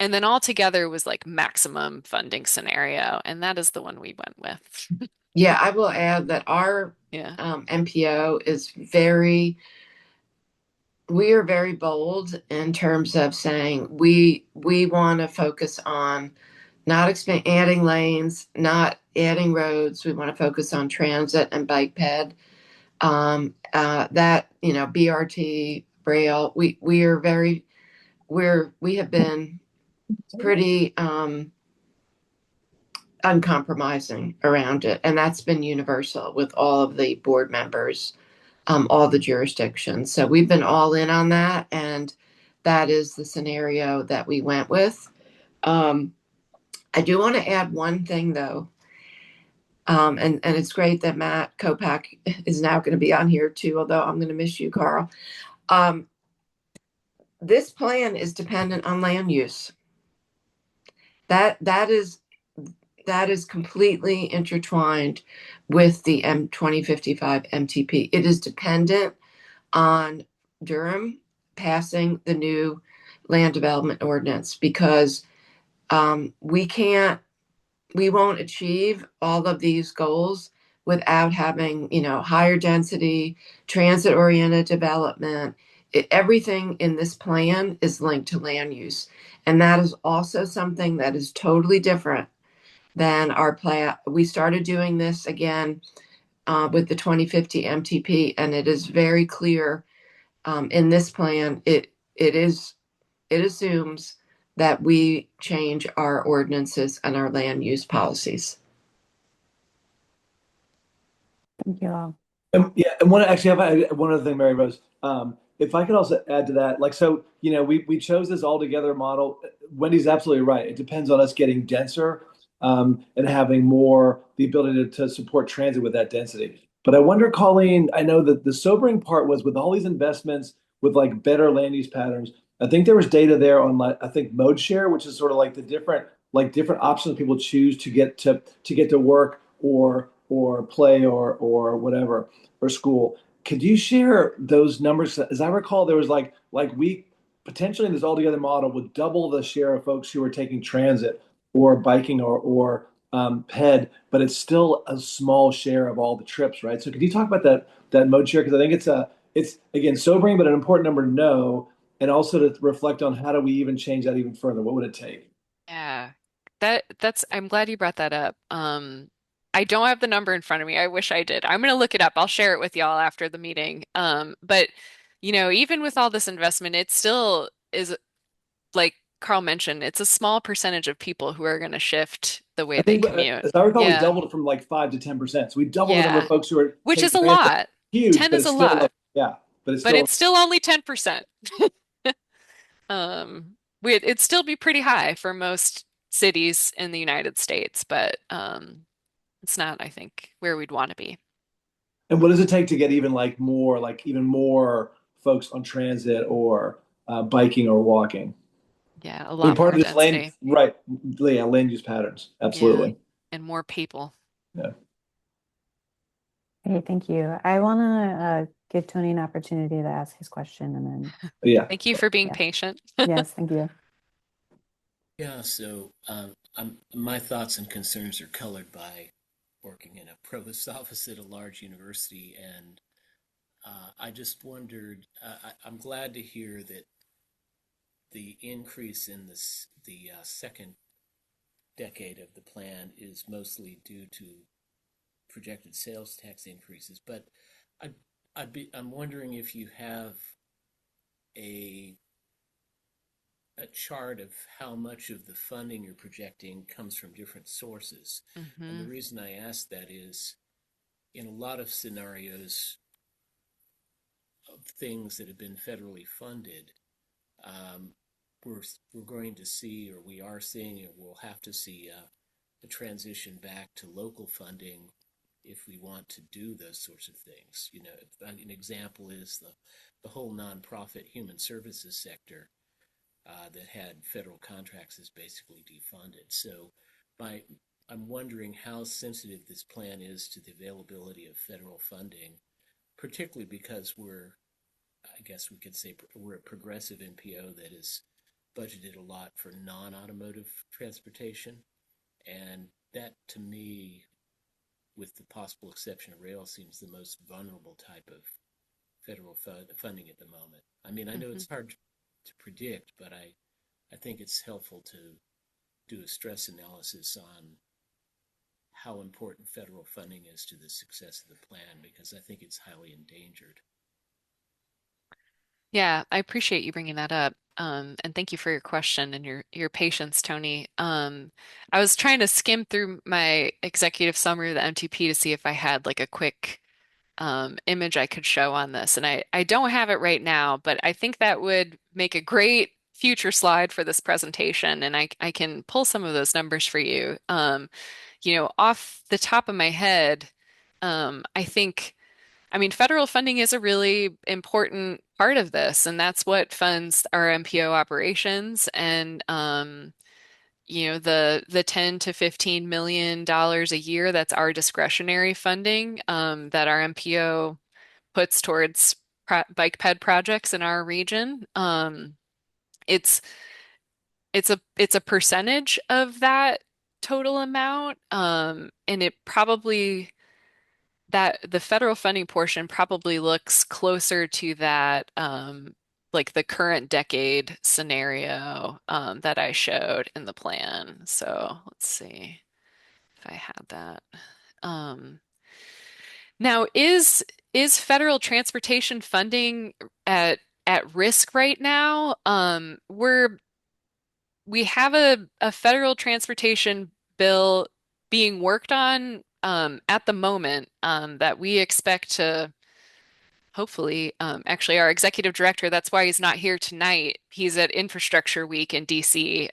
S16: and then all together was like maximum funding scenario, and that is the one we went with.
S15: Yeah, I will add that our
S16: Yeah.
S15: MPO is we are very bold in terms of saying we want to focus on not adding lanes, not adding roads. We want to focus on transit and bike ped. That, BRT, Braille. We have been pretty uncompromising around it, and that's been universal with all of the board members, all the jurisdictions. So we've been all in on that, and that is the scenario that we went with. I do want to add one thing though, and it's great that Matt Kopak is now going to be on here too, although I'm going to miss you, Carl. This plan is dependent on land use. That is completely intertwined with the 2055 MTP. It is dependent on Durham passing the new land development ordinance, because we won't achieve all of these goals without having, higher density, transit oriented development. Everything in this plan is linked to land use. And that is also something that is totally different than our plan. We started doing this again with the 2050 MTP, and it is very clear in this plan. It assumes that we change our ordinances and our land use policies.
S1: Thank you all.
S19: Yeah, and one other thing, Mary Rose. If I could also add to that, we chose this all together model. Wendy's absolutely right. It depends on us getting denser, and having more the ability to support transit with that density. But I wonder, Colleen, I know that the sobering part was with all these investments with like better land use patterns. I think there was data there on I think mode share, which is sort of like the different options people choose to get to work or play or whatever, or school. Could you share those numbers? As I recall, there was like we potentially in this all together model would double the share of folks who are taking transit or biking or ped, but it's still a small share of all the trips, right? So could you talk about that mode share? Because I think it's again sobering, but an important number to know, and also to reflect on how do we even change that even further? What would it take?
S16: Yeah. I'm glad you brought that up. I don't have the number in front of me. I wish I did. I'm gonna look it up. I'll share it with y'all after the meeting. But even with all this investment, it still is, like Carl mentioned, it's a small percentage of people who are gonna shift the way
S19: I
S16: they
S19: think,
S16: commute.
S19: as I recall, we
S16: Yeah.
S19: doubled it from like 5 to 10%. So we doubled the number of
S16: Yeah.
S19: folks who are
S16: Which is
S19: taking
S16: a
S19: transit.
S16: lot.
S19: Huge,
S16: 10
S19: but
S16: is
S19: it's
S16: a
S19: still
S16: lot,
S19: yeah, but it's
S16: but
S19: still
S16: it's still only 10%. It'd still be pretty high for most cities in the United States, but it's not, I think, where we'd want to be.
S19: And what does it take to get even more folks on transit or biking or walking?
S16: Yeah, a
S19: I mean,
S16: lot
S19: part
S16: more
S19: of this
S16: density.
S19: right, yeah, land use patterns.
S16: Yeah,
S19: Absolutely.
S16: and more people.
S19: Yeah.
S1: Hey, thank you. I want to give Tony an opportunity to ask his question and then.
S19: Yeah.
S16: Thank you for being
S1: Yeah.
S16: patient.
S1: Yes, thank you.
S13: Yeah, so my thoughts and concerns are colored by working in a provost office at a large university, and I just wondered. I'm glad to hear that the increase in the second decade of the plan is mostly due to projected sales tax increases. But I'm wondering if you have a a chart of how much of the funding you're projecting comes from different sources. And the reason I ask that is in a lot of scenarios of things that have been federally funded, um, we're going to see, or we are seeing, or we'll have to see a transition back to local funding if we want to do those sorts of things. You know, an example is the whole nonprofit human services sector that had federal contracts is basically defunded. So I'm wondering how sensitive this plan is to the availability of federal funding, particularly because I guess we could say we're a progressive MPO that is budgeted a lot for non-automotive transportation. And that, to me, with the possible exception of rail, seems the most vulnerable type of federal funding at the moment. I mean, I know it's hard to predict, but I think it's helpful to do a stress analysis on how important federal funding is to the success of the plan, because I think it's highly endangered.
S16: Yeah, I appreciate you bringing that up. And thank you for your question and your patience, Tony. I was trying to skim through my executive summary of the MTP to see if I had like a quick image I could show on this. And I don't have it right now, but I think that would make a great future slide for this presentation. And I can pull some of those numbers for you. Off the top of my head, I think. I mean, federal funding is a really important part of this, and that's what funds our MPO operations. And the 10 to $15 million a year, that's our discretionary funding that our MPO puts towards bike ped projects in our region. It's it's a percentage of that total amount, and it probably that the federal funding portion probably looks closer to that, like the current decade scenario that I showed in the plan. So let's see if I had that. Um, Now, is federal transportation funding at risk right now? We have a federal transportation bill being worked on at the moment that we expect to hopefully, actually, our executive director, that's why he's not here tonight. He's at Infrastructure Week in DC,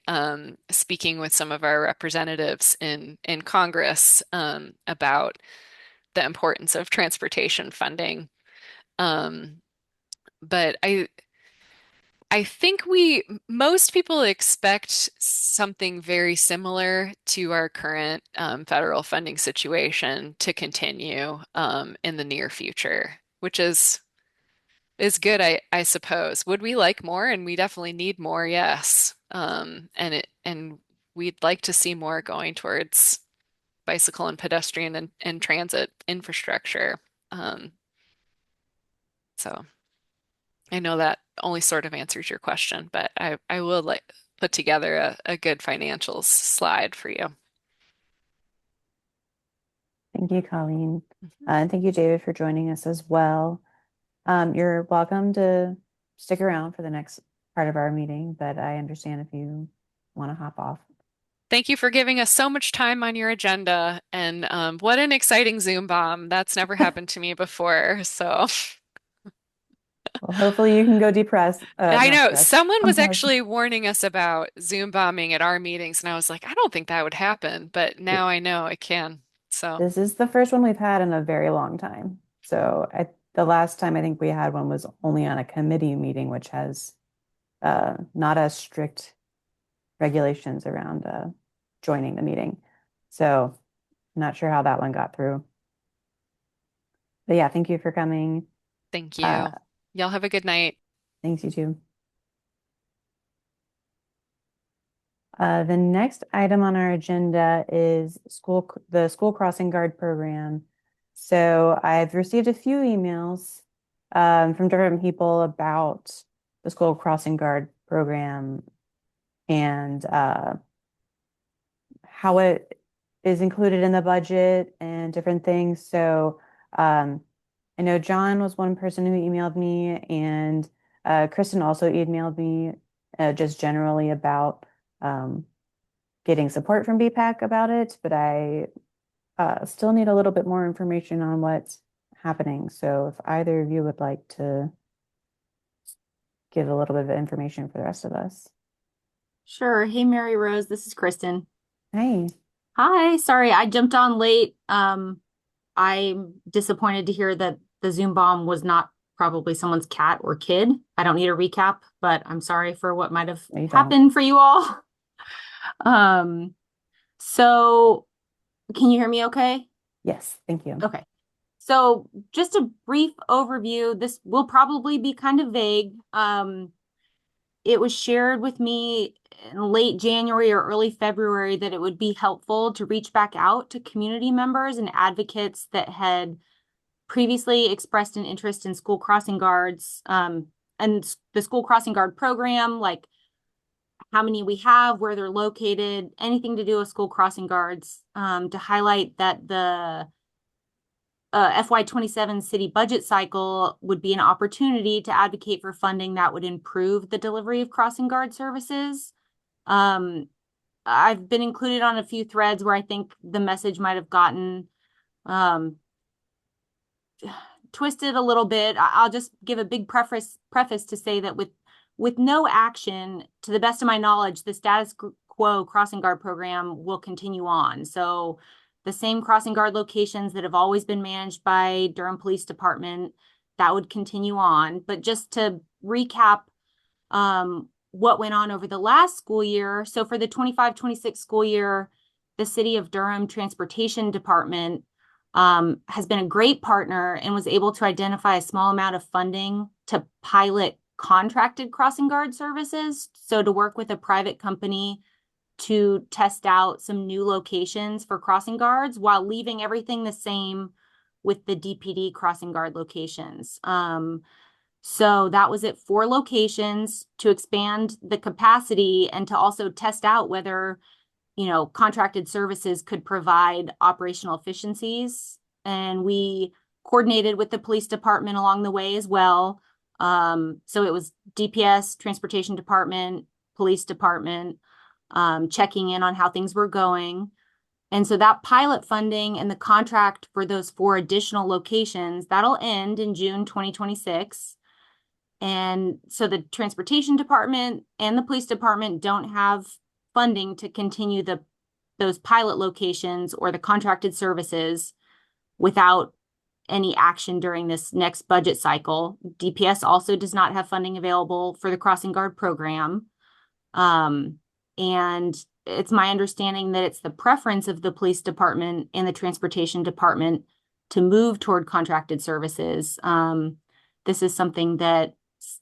S16: speaking with some of our representatives in Congress about the importance of transportation funding. But I think most people expect something very similar to our current federal funding situation to continue in the near future, which is good, I suppose. Would we like more? And we definitely need more, yes. And we'd like to see more going towards bicycle and pedestrian and transit infrastructure. So. I know that only sort of answers your question, but I will put together a good financials slide for you.
S1: Thank you, Colleen. And thank you, David, for joining us as well. You're welcome to stick around for the next part of our meeting, but I understand if you want to hop off.
S16: Thank you for giving us so much time on your agenda. And what an exciting Zoom bomb. That's never happened to me before. So
S1: well, hopefully you can go depress.
S16: I know
S1: depress.
S16: someone was actually warning us about Zoom bombing at our meetings, and I was like, I don't think that would happen, but now I know it can. So
S1: this is the first one we've had in a very long time. So the last time I think we had one was only on a committee meeting, which has not as strict regulations around joining the meeting. So I'm not sure how that one got through. But yeah, thank you for coming.
S16: Thank you. Y'all have a good night.
S1: Thanks, you too. The next item on our agenda is the school crossing guard program. So I've received a few emails from different people about the school crossing guard program and how it is included in the budget and different things. So I know John was one person who emailed me, and Kristen also emailed me just generally about getting support from BPAC about it, but I still need a little bit more information on what's happening. So if either of you would like to give a little bit of information for the rest of us.
S20: Sure. Hey, Mary Rose, this is Kristen.
S1: Hey.
S20: Hi, sorry, I jumped on late. I'm disappointed to hear that the Zoom bomb was not probably someone's cat or kid. I don't need a recap, but I'm sorry for what might have happened for you all. So can you hear me okay?
S1: Yes, thank you.
S20: Okay. So just a brief overview. This will probably be kind of vague. It was shared with me in late January or early February that it would be helpful to reach back out to community members and advocates that had previously expressed an interest in school crossing guards, and the school crossing guard program, like how many we have, where they're located, anything to do with school crossing guards, to highlight that the FY27 city budget cycle would be an opportunity to advocate for funding that would improve the delivery of crossing guard services. I've been included on a few threads where I think the message might have gotten twisted a little bit. I'll just give a big preface to say that with no action, to the best of my knowledge, the status quo crossing guard program will continue on. So the same crossing guard locations that have always been managed by Durham Police Department, that would continue on. But just to recap what went on over the last school year. So for the 25-26 school year, the City of Durham Transportation Department has been a great partner and was able to identify a small amount of funding to pilot contracted crossing guard services. So to work with a private company to test out some new locations for crossing guards while leaving everything the same with the DPD crossing guard locations. So that was at 4 locations to expand the capacity and to also test out whether, contracted services could provide operational efficiencies. And we coordinated with the police department along the way as well. So it was DPS, Transportation Department, Police Department, checking in on how things were going. And so that pilot funding and the contract for those 4 additional locations, that'll end in June 2026. And so the Transportation Department and the Police Department don't have funding to continue those pilot locations or the contracted services without any action during this next budget cycle. DPS also does not have funding available for the crossing guard program. And it's my understanding that it's the preference of the Police Department and the Transportation Department to move toward contracted services. This is something that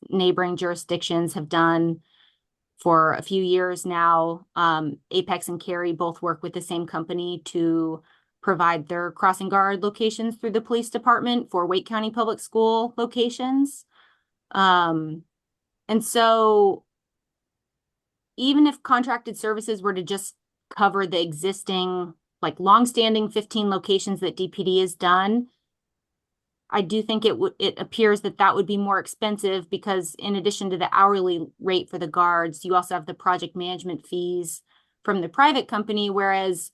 S20: neighboring jurisdictions have done for a few years now. Apex and Cary both work with the same company to provide their crossing guard locations through the police department for Wake County Public School locations. And so even if contracted services were to just cover the existing, like longstanding 15 locations that DPD has done, I do think it appears that would be more expensive because in addition to the hourly rate for the guards, you also have the project management fees from the private company, whereas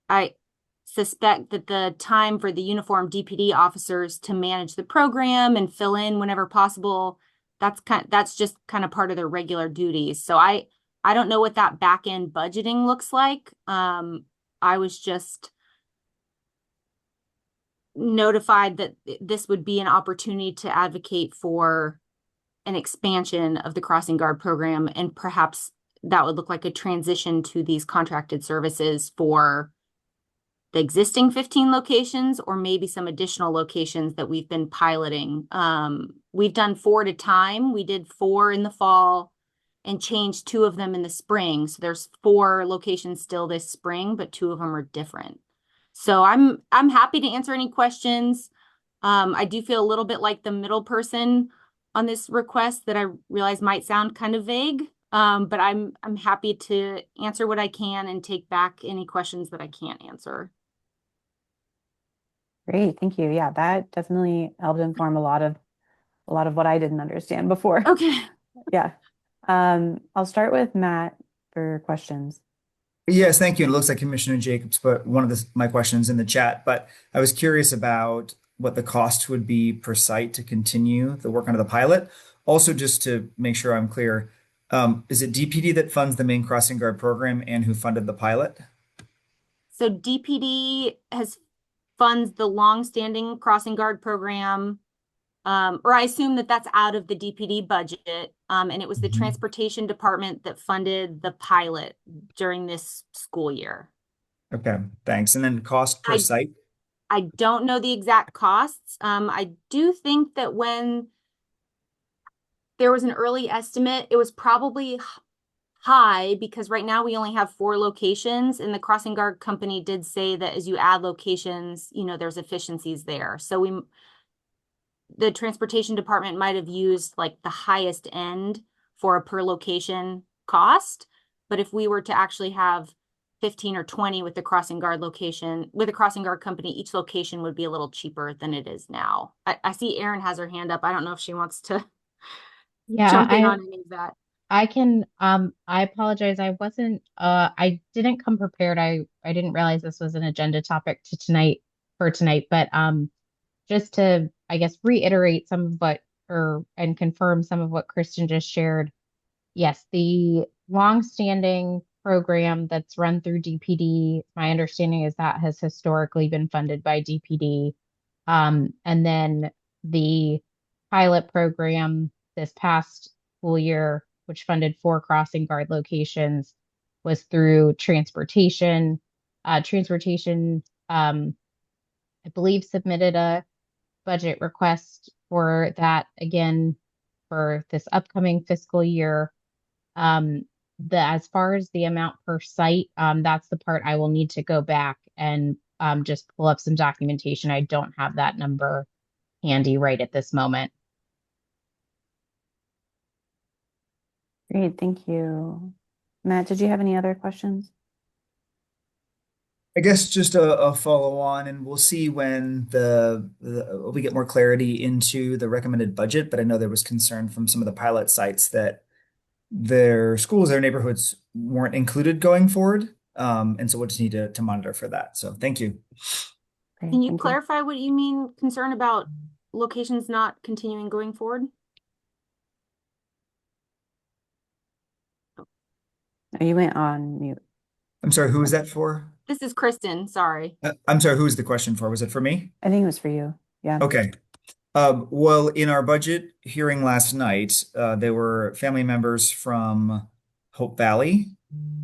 S20: I suspect that the time for the uniformed DPD officers to manage the program and fill in whenever possible, that's just kind of part of their regular duties. So I don't know what that back end budgeting looks like. I was just notified that this would be an opportunity to advocate for an expansion of the crossing guard program, and perhaps that would look like a transition to these contracted services for the existing 15 locations or maybe some additional locations that we've been piloting. We've done 4 at a time. We did 4 in the fall and changed 2 of them in the spring. So there's 4 locations still this spring, but 2 of them are different. So I'm happy to answer any questions. I do feel a little bit like the middle person on this request that I realize might sound kind of vague, but I'm happy to answer what I can and take back any questions that I can't answer.
S1: Great, thank you. Yeah, that definitely helped inform a lot of what I didn't understand before.
S20: Okay.
S1: Yeah. I'll start with Matt for questions.
S18: Yes, thank you. It looks like Commissioner Jacobs put one of my questions in the chat, but I was curious about what the cost would be per site to continue the work under the pilot. Also, just to make sure I'm clear, is it DPD that funds the main crossing guard program and who funded the pilot?
S20: So DPD has funds the longstanding crossing guard program, or I assume that that's out of the DPD budget. And it was the transportation department that funded the pilot during this school year.
S18: Okay, thanks. And then cost per site?
S20: I don't know the exact costs. I do think that when there was an early estimate, it was probably high because right now we only have 4 locations, and the crossing guard company did say that as you add locations, there's efficiencies there. So the transportation department might have used like the highest end for a per location cost. But if we were to actually have 15 or 20 with the crossing guard company, each location would be a little cheaper than it is now. I see Erin has her hand up. I don't know if she wants to jump in on any of that.
S4: I can I apologize. I didn't come prepared. I didn't realize this was an agenda topic for tonight, but just to, I guess, reiterate some of and confirm some of what Kristen just shared. Yes, the longstanding program that's run through DPD, my understanding is that has historically been funded by DPD. And then the pilot program this past school year, which funded 4 crossing guard locations, was through transportation. Transportation, I believe, submitted a budget request for that again for this upcoming fiscal year. As far as the amount per site, that's the part I will need to go back and just pull up some documentation. I don't have that number handy right at this moment.
S1: Great, thank you. Matt, did you have any other questions?
S18: I guess just a follow on, and we'll see when we get more clarity into the recommended budget. But I know there was concern from some of the pilot sites that their schools, their neighborhoods weren't included going forward. And so we'll just need to monitor for that. So thank you.
S20: Can you clarify what you mean concern about locations not continuing going forward?
S1: Oh, you went on mute.
S18: I'm sorry, who was that for?
S20: This is Kristen, sorry.
S18: I'm sorry, who was the question for? Was it for me?
S1: I think it was for you. Yeah.
S18: Okay. Well, in our budget hearing last night, there were family members from Hope Valley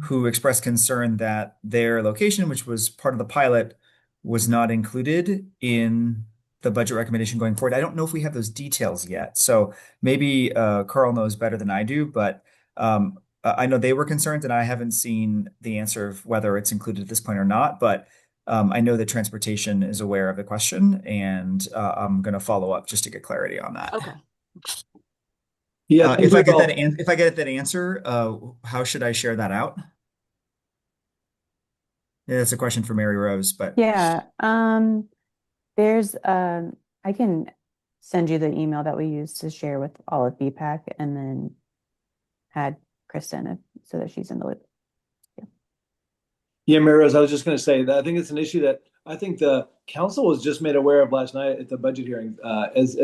S18: who expressed concern that their location, which was part of the pilot, was not included in the budget recommendation going forward. I don't know if we have those details yet. So maybe Carl knows better than I do, but I know they were concerned, and I haven't seen the answer of whether it's included at this point or not. But I know that transportation is aware of the question, and I'm going to follow up just to get clarity on that.
S20: Okay.
S19: Yeah,
S18: if I get that answer, how should I share that out? Yeah, that's a question for Mary Rose, but
S1: yeah, there's I can send you the email that we use to share with all of BPAC, and then add Kristen so that she's in the loop.
S19: Yeah, Mary Rose, I was just going to say that I think it's an issue that I think the council was just made aware of last night at the budget hearing. As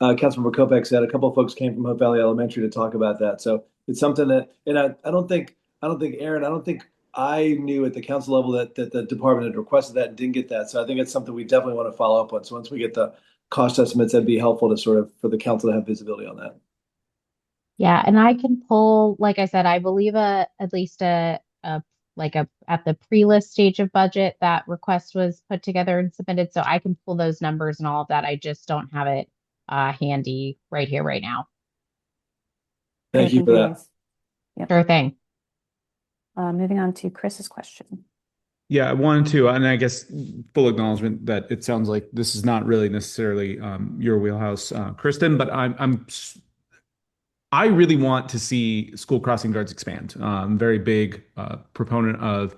S19: Councilmember Kopech said, a couple of folks came from Hope Valley Elementary to talk about that. So it's something that, and I don't think Aaron, I don't think I knew at the council level that the department had requested that and didn't get that. So I think it's something we definitely want to follow up on. So once we get the cost estimates, that'd be helpful to sort of for the council to have visibility on that.
S4: Yeah, and I can pull, like I said, I believe at least at the pre-list stage of budget, that request was put together and submitted. So I can pull those numbers and all of that. I just don't have it handy right here, right now.
S19: Thank you for that.
S1: Yep.
S4: Sure thing.
S1: Moving on to Chris's question.
S2: Yeah, I wanted to, and I guess full acknowledgement that it sounds like this is not really necessarily your wheelhouse, Kristen, but I really want to see school crossing guards expand. I'm very big proponent of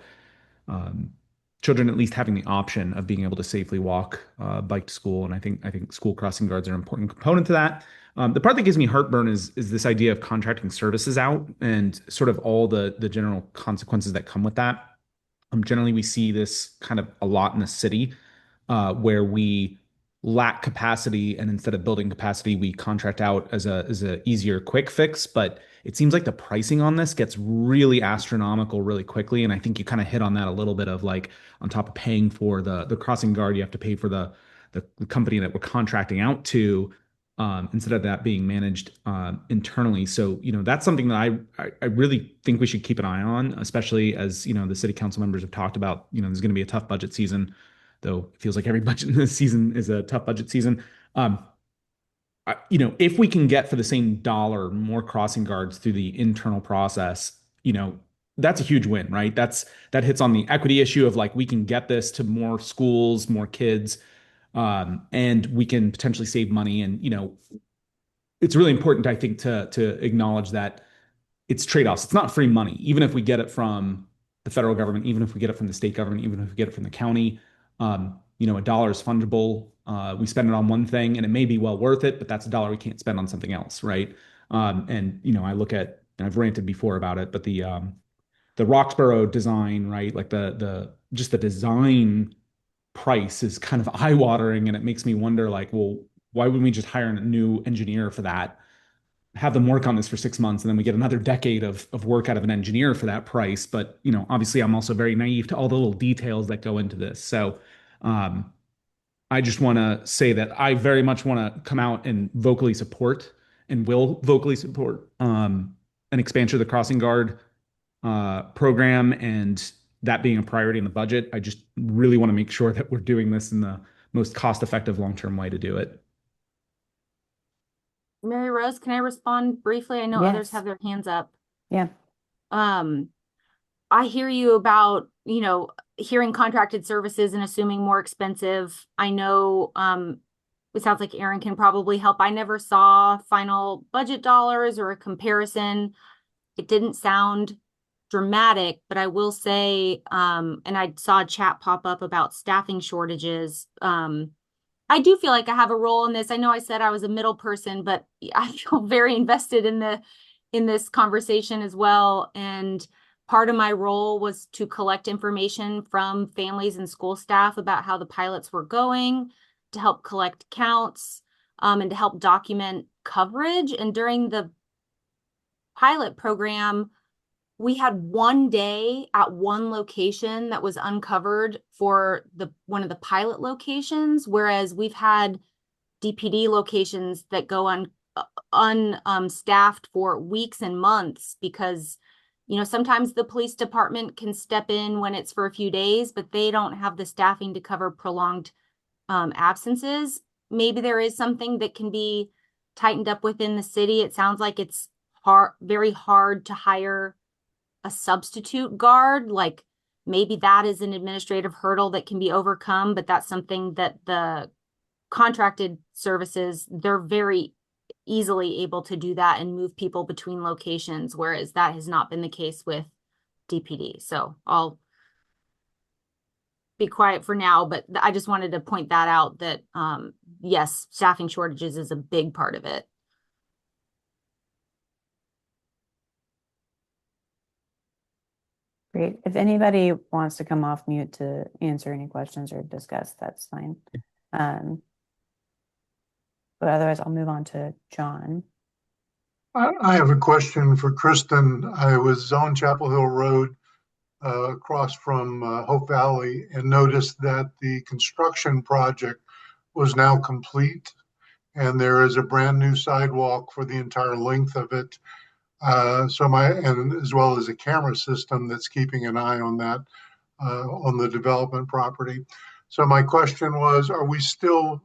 S2: children at least having the option of being able to safely walk, bike to school, and I think school crossing guards are an important component to that. The part that gives me heartburn is this idea of contracting services out and sort of all the general consequences that come with that. Generally, we see this kind of a lot in the city, where we lack capacity, and instead of building capacity, we contract out as a easier quick fix. But it seems like the pricing on this gets really astronomical really quickly, and I think you kind of hit on that a little bit of like on top of paying for the crossing guard, you have to pay for the company that we're contracting out to, instead of that being managed internally. So, that's something that I really think we should keep an eye on, especially as, the city council members have talked about, there's going to be a tough budget season, though it feels like every budget in this season is a tough budget season. If we can get for the same dollar more crossing guards through the internal process, that's a huge win, right? That hits on the equity issue of like, we can get this to more schools, more kids, and we can potentially save money. And, it's really important, I think, to acknowledge that it's trade-offs. It's not free money, even if we get it from the federal government, even if we get it from the state government, even if we get it from the county. A dollar is fungible. We spend it on one thing and it may be well worth it, but that's a dollar we can't spend on something else, right? I look at, and I've ranted before about it, but the Roxborough design, right? Like just the design price is kind of eye-watering, and it makes me wonder, like, well, why wouldn't we just hire a new engineer for that, have them work on this for 6 months, and then we get another decade of work out of an engineer for that price? But obviously, I'm also very naive to all the little details that go into this. So, I just want to say that I very much want to come out and vocally support, and will vocally support, an expansion of the crossing guard program, and that being a priority in the budget. I just really want to make sure that we're doing this in the most cost-effective long-term way to do it.
S20: Mary Rose, can I respond briefly? I know others have their hands up.
S1: Yeah.
S20: I hear you about, hearing contracted services and assuming more expensive. I know, it sounds like Aaron can probably help. I never saw final budget dollars or a comparison. It didn't sound dramatic, but I will say, and I saw a chat pop up about staffing shortages. I do feel like I have a role in this. I know I said I was a middle person, but I feel very invested in this conversation as well. And part of my role was to collect information from families and school staff about how the pilots were going, to help collect counts, and to help document coverage. And during the pilot program, we had one day at one location that was uncovered for one of the pilot locations, whereas we've had DPD locations that go unstaffed for weeks and months because, sometimes the police department can step in when it's for a few days, but they don't have the staffing to cover prolonged absences. Maybe there is something that can be tightened up within the city. It sounds like it's very hard to hire a substitute guard. Like, maybe that is an administrative hurdle that can be overcome, but that's something that the contracted services, they're very easily able to do that and move people between locations, whereas that has not been the case with DPD. So I'll be quiet for now, but I just wanted to point that out, that yes, staffing shortages is a big part of it.
S1: Great. If anybody wants to come off mute to answer any questions or discuss, that's fine. But otherwise, I'll move on to John.
S5: I have a question for Kristen. I was on Chapel Hill Road across from Hope Valley and noticed that the construction project was now complete, and there is a brand new sidewalk for the entire length of it. And as well as a camera system that's keeping an eye on that, on the development property. So my question was, are we still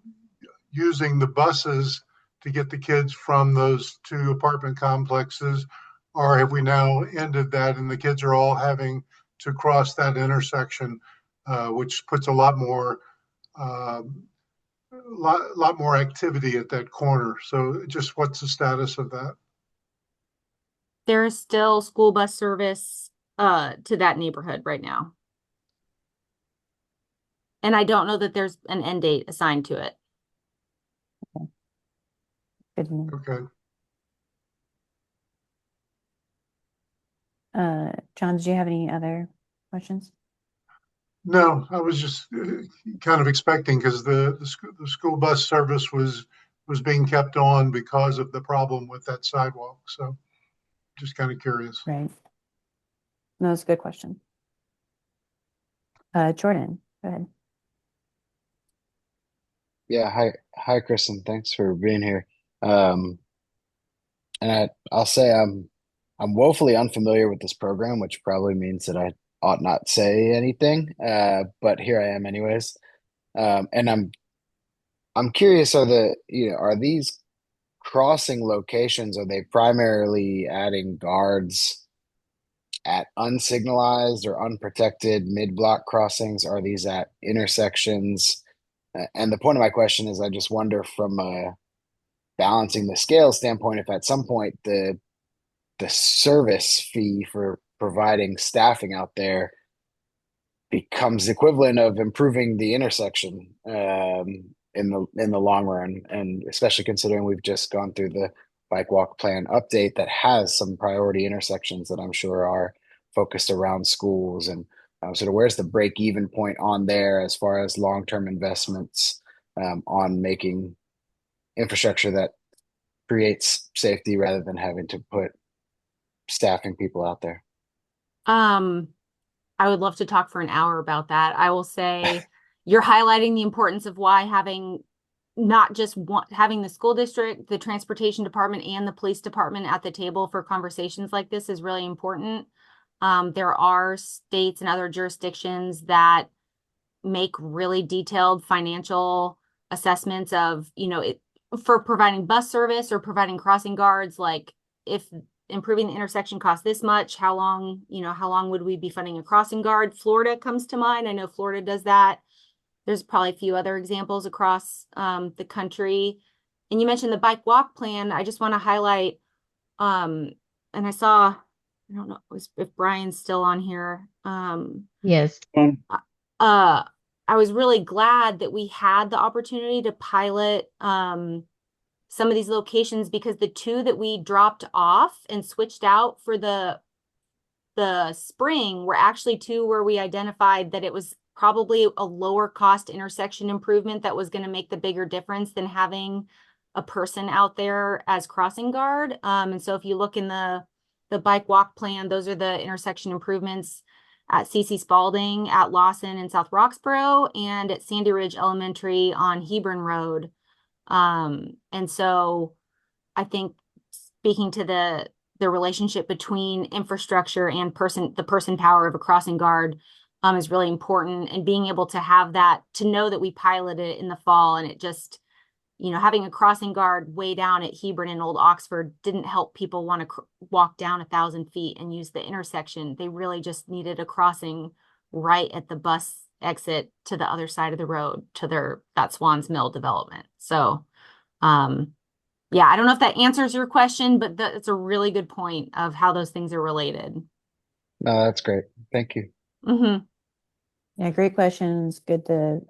S5: using the buses to get the kids from those two apartment complexes, or have we now ended that and the kids are all having to cross that intersection, which puts a lot more activity at that corner? So just what's the status of that?
S20: There is still school bus service to that neighborhood right now. And I don't know that there's an end date assigned to it.
S1: Good to know.
S5: Okay.
S1: John, did you have any other questions?
S5: No, I was just kind of expecting because the school bus service was being kept on because of the problem with that sidewalk. So just kind of curious.
S1: Right. No, that's a good question. Jordan, go ahead.
S21: Yeah, hi, Kristen. Thanks for being here. And I'll say I'm woefully unfamiliar with this program, which probably means that I ought not say anything. But here I am anyways. And I'm curious, are these crossing locations, are they primarily adding guards at unsignalized or unprotected mid-block crossings? Are these at intersections? And the point of my question is I just wonder from a balancing the scale standpoint, if at some point the service fee for providing staffing out there becomes equivalent of improving the intersection in the long run, and especially considering we've just gone through the bike walk plan update that has some priority intersections that I'm sure are focused around schools, and sort of where's the break even point on there as far as long-term investments on making infrastructure that creates safety rather than having to put staffing people out there.
S20: I would love to talk for an hour about that. I will say you're highlighting the importance of why having not just having the school district, the transportation department, and the police department at the table for conversations like this is really important. There are states and other jurisdictions that make really detailed financial assessments of, for providing bus service or providing crossing guards, like if improving the intersection costs this much, how long would we be funding a crossing guard? Florida comes to mind. I know Florida does that. There's probably a few other examples across the country. And you mentioned the bike walk plan. I just want to highlight, and I don't know if Brian's still on here.
S4: Yes.
S20: I was really glad that we had the opportunity to pilot some of these locations, because the two that we dropped off and switched out for the spring were actually two where we identified that it was probably a lower cost intersection improvement that was going to make the bigger difference than having a person out there as crossing guard. And so if you look in the bike walk plan, those are the intersection improvements at C.C. Spalding, at Lawson and South Roxborough, and at Sandy Ridge Elementary on Hebron Road. And so I think speaking to the relationship between infrastructure and the person power of a crossing guard is really important, and being able to have that, to know that we piloted it in the fall, and it just, having a crossing guard way down at Hebron and Old Oxford didn't help people want to walk down 1,000 feet and use the intersection. They really just needed a crossing right at the bus exit to the other side of the road to that Swans Mill development. So, yeah, I don't know if that answers your question, but it's a really good point of how those things are related.
S21: No, that's great. Thank you.
S20: Mm-hmm.
S1: Yeah, great questions. Good to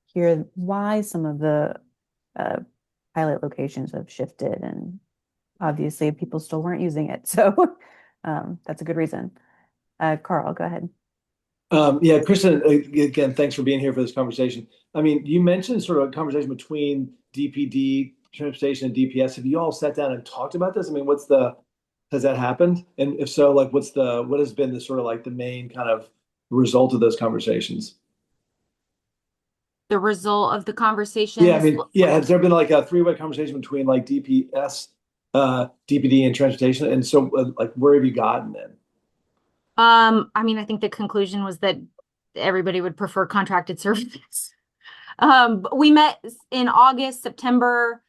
S1: hear why some of the pilot locations have shifted, and obviously people still weren't using it. So that's a good reason. Carl, go ahead.
S19: Yeah, Kristen, again, thanks for being here for this conversation. I mean, you mentioned sort of a conversation between DPD, transportation, and DPS. Have you all sat down and talked about this? I mean, has that happened? And if so, like, what has been the sort of like the main kind of result of those conversations?
S20: The result of the conversations?
S19: Yeah, I mean, yeah, has there been like a three-way conversation between like DPS, DPD, and transportation? And so, like, where have you gotten then?
S20: I mean, I think the conclusion was that everybody would prefer contracted services. We met in August, September,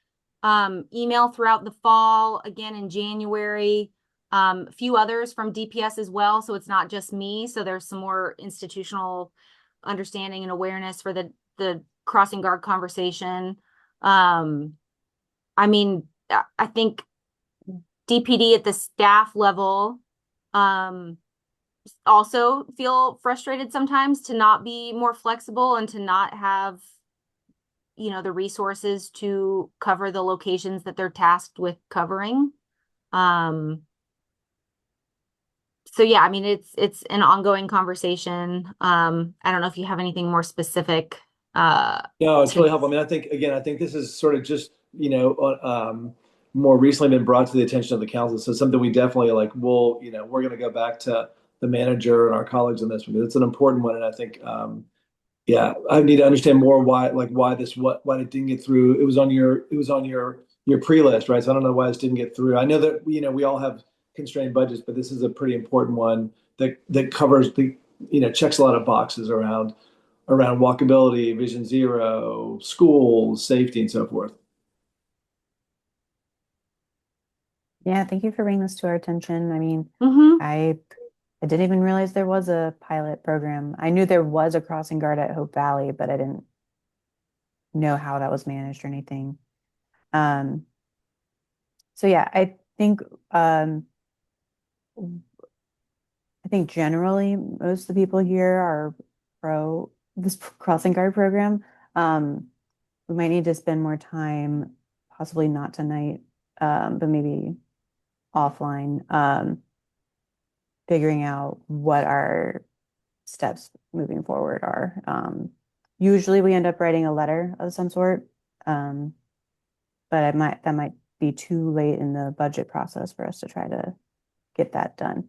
S20: email throughout the fall, again in January, a few others from DPS as well. So it's not just me. So there's some more institutional understanding and awareness for the crossing guard conversation. I mean, I think DPD at the staff level, also feel frustrated sometimes to not be more flexible and to not have, you know, the resources to cover the locations that they're tasked with covering. So yeah, I mean, it's an ongoing conversation. I don't know if you have anything more specific.
S19: No, it's really helpful. I mean, I think this is sort of just, more recently been brought to the attention of the council. So something we definitely like, we're going to go back to the manager and our colleagues on this one. It's an important one. And I think, yeah, I need to understand more why it didn't get through. It was on your pre-list, right? So I don't know why this didn't get through. I know that, we all have constrained budgets, but this is a pretty important one that covers checks a lot of boxes around walkability, Vision Zero, schools, safety, and so forth.
S1: Yeah, thank you for bringing this to our attention. I mean,
S20: Mhm.
S1: I didn't even realize there was a pilot program. I knew there was a crossing guard at Hope Valley, but I didn't know how that was managed or anything. So yeah, I think generally most of the people here are pro this crossing guard program. We might need to spend more time, possibly not tonight, but maybe offline, figuring out what our steps moving forward are. Usually we end up writing a letter of some sort, but that might be too late in the budget process for us to try to get that done.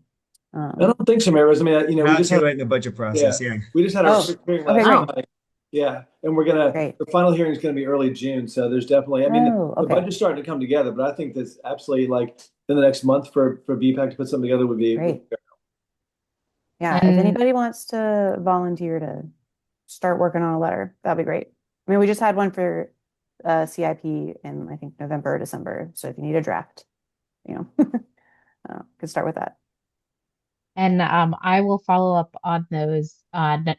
S19: I don't think so, Maris. I mean, we
S18: Not
S19: just
S18: too
S19: had
S18: late in the budget process. Yeah.
S19: we just had our first hearing
S1: okay,
S19: last
S1: great.
S19: night. Yeah, and the final hearing is gonna be early June. So there's definitely, the
S1: okay.
S19: budget's starting to come together, but I think that's absolutely like in the next month for BPAC to put something together would be
S1: Great. Yeah, if
S4: And
S1: anybody wants to volunteer to start working on a letter, that'd be great. I mean, we just had one for CIP in I think November or December. So if you need a draft, could start with that.
S4: And I will follow up on those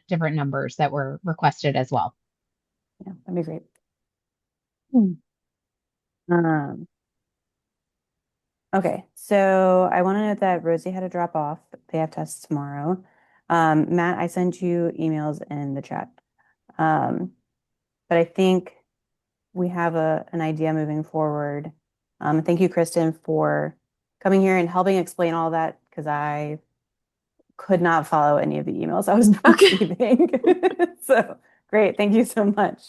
S4: different numbers that were requested as well.
S1: Yeah, that'd be great. Okay, so I want to note that Rosie had to drop off. They have tests tomorrow. Matt, I sent you emails in the chat. But I think we have an idea moving forward. Thank you, Kristen, for coming here and helping explain all that because I could not follow any of the emails I was receiving. So great, thank you so much.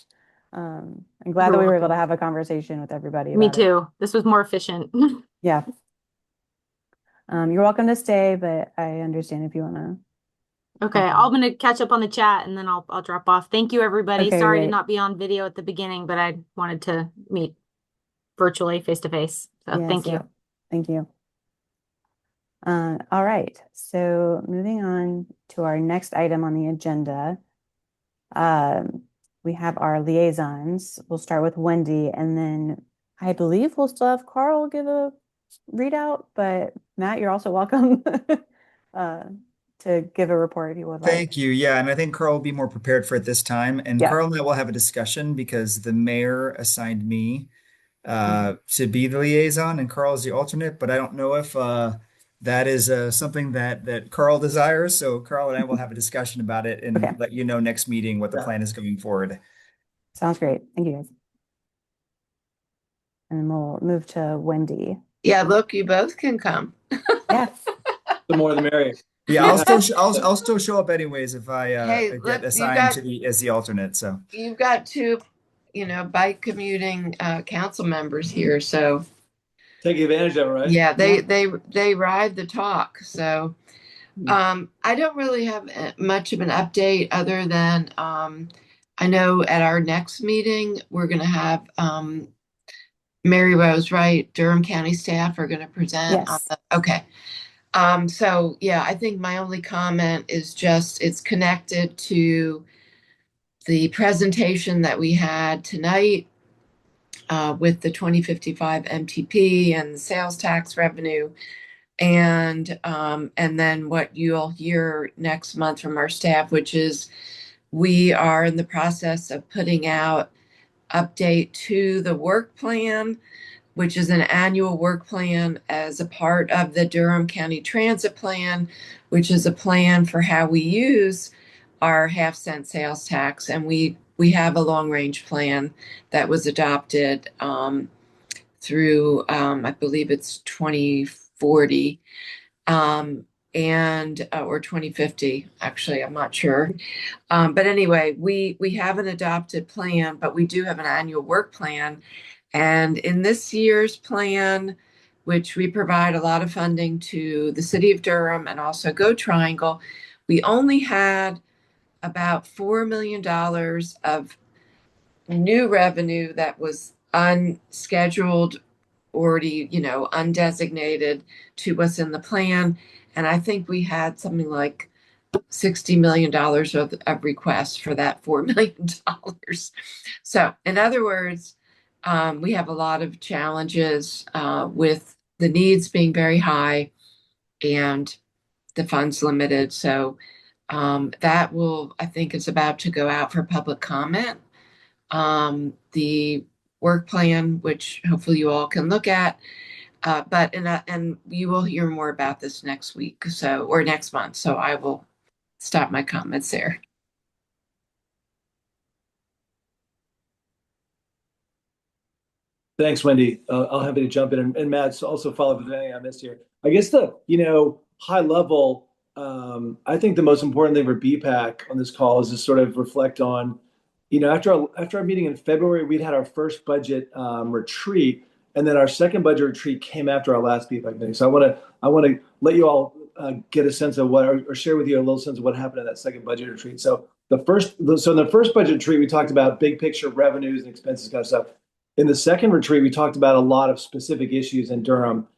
S1: I'm glad
S20: You're
S1: that we were
S20: welcome.
S1: able to have a conversation with everybody
S20: Me
S1: about it.
S20: too. This was more efficient.
S1: Yeah. You're welcome to stay, but I understand if you want to.
S20: Okay, I'm gonna catch up on the chat and then I'll drop off. Thank you, everybody.
S1: Okay,
S20: Sorry to
S1: great.
S20: not be on video at the beginning, but I wanted to meet virtually face to face. So
S1: Yes,
S20: thank you.
S1: yeah. Thank you. All right, so moving on to our next item on the agenda. We have our liaisons. We'll start with Wendy, and then I believe we'll still have Carl give a readout, but Matt, you're also welcome to give a report if you would like.
S18: Thank you. Yeah, and I think Carl will be more prepared for it this time. And
S1: Yeah.
S18: Carl and I will have a discussion because the mayor assigned me to be the liaison and Carl is the alternate, but I don't know if that is something that Carl desires. So Carl and I will have a discussion about it and let you know next meeting what the plan is going forward.
S1: Sounds great. Thank you, guys. And we'll move to Wendy.
S15: Yeah, look, you both can come.
S1: Yes.
S19: The more the merrier.
S18: Yeah, I'll still show up anyways if I
S15: Hey,
S18: get
S15: look,
S18: assigned as the alternate. So
S15: you've got two, bike commuting council members here, so
S19: take advantage of it, right?
S15: yeah, they ride the talk. So I don't really have much of an update other than I know at our next meeting we're going to have Mary Rose, right? Durham County staff are going to present.
S1: Yes.
S15: Okay. So yeah, I think my only comment is just it's connected to the presentation that we had tonight with the 2055 MTP and the sales tax revenue, and then what you'll hear next month from our staff, which is we are in the process of putting out update to the work plan, which is an annual work plan as a part of the Durham County Transit Plan, which is a plan for how we use our half-cent sales tax. And we we have a long-range plan that was adopted through, I believe it's 2040, and or 2050. Actually, I'm not sure. But anyway, we have an adopted plan, but we do have an annual work plan. And in this year's plan, which we provide a lot of funding to the city of Durham and also Go Triangle, we only had about $4 million of new revenue that was unscheduled, already, undesignated to us in the plan. And I think we had something like $60 million of requests for that $4 million. So in other words, we have a lot of challenges with the needs being very high and the funds limited. So that I think is about to go out for public comment. The work plan, which hopefully you all can look at, and you will hear more about this next week, or next month. So I will stop my comments there.
S19: Thanks, Wendy. I'll have you jump in, and Matt, also follow up with anything I missed here. I guess the high level. I think the most important thing for BPAC on this call is to sort of reflect on, after our meeting in February, we'd had our first budget retreat, and then our second budget retreat came after our last BPAC meeting. So I want to let you all get a sense of or share with you a little sense of what happened in that second budget retreat. So in the first budget retreat, we talked about big picture revenues and expenses kind of stuff. In the second retreat, we talked about a lot of specific issues in Durham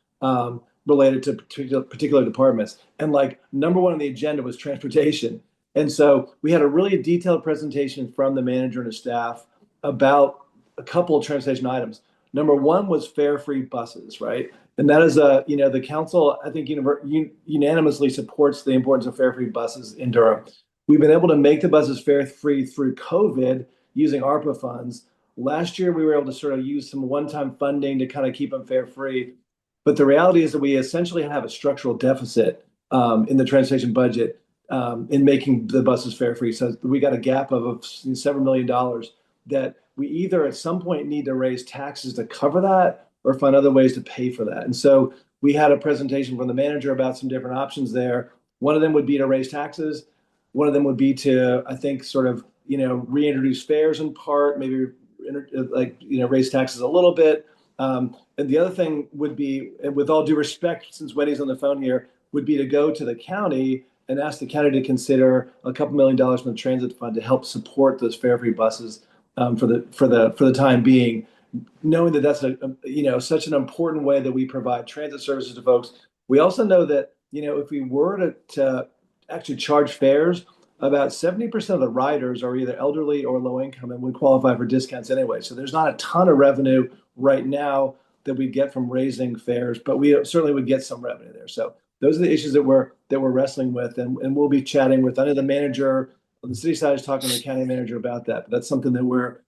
S19: related to particular departments. And number one on the agenda was transportation. And so we had a really detailed presentation from the manager and his staff about a couple of transportation items. Number one was fare-free buses, right? And that is the council, I think, unanimously supports the importance of fare-free buses in Durham. We've been able to make the buses fare-free through COVID using ARPA funds. Last year, we were able to sort of use some one-time funding to kind of keep them fare-free. But the reality is that we essentially have a structural deficit in the transportation budget in making the buses fare-free. So we got a gap of several $million that we either at some point need to raise taxes to cover that or find other ways to pay for that. And so we had a presentation from the manager about some different options there. One of them would be to raise taxes. One of them would be to, I think, sort of, reintroduce fares in part, maybe raise taxes a little bit. And the other thing would be, and with all due respect, since Wendy's on the phone here, would be to go to the county and ask the county to consider a couple $1 million from the transit fund to help support those fare-free buses for the time being, knowing that that's such an important way that we provide transit services to folks. We also know that if we were to actually charge fares, about 70% of the riders are either elderly or low income and would qualify for discounts anyway. So there's not a ton of revenue right now that we get from raising fares, but we certainly would get some revenue there. So those are the issues that we're wrestling with, and we'll be chatting with, I know the manager on the city side is talking to the county manager about that. But that's something that we're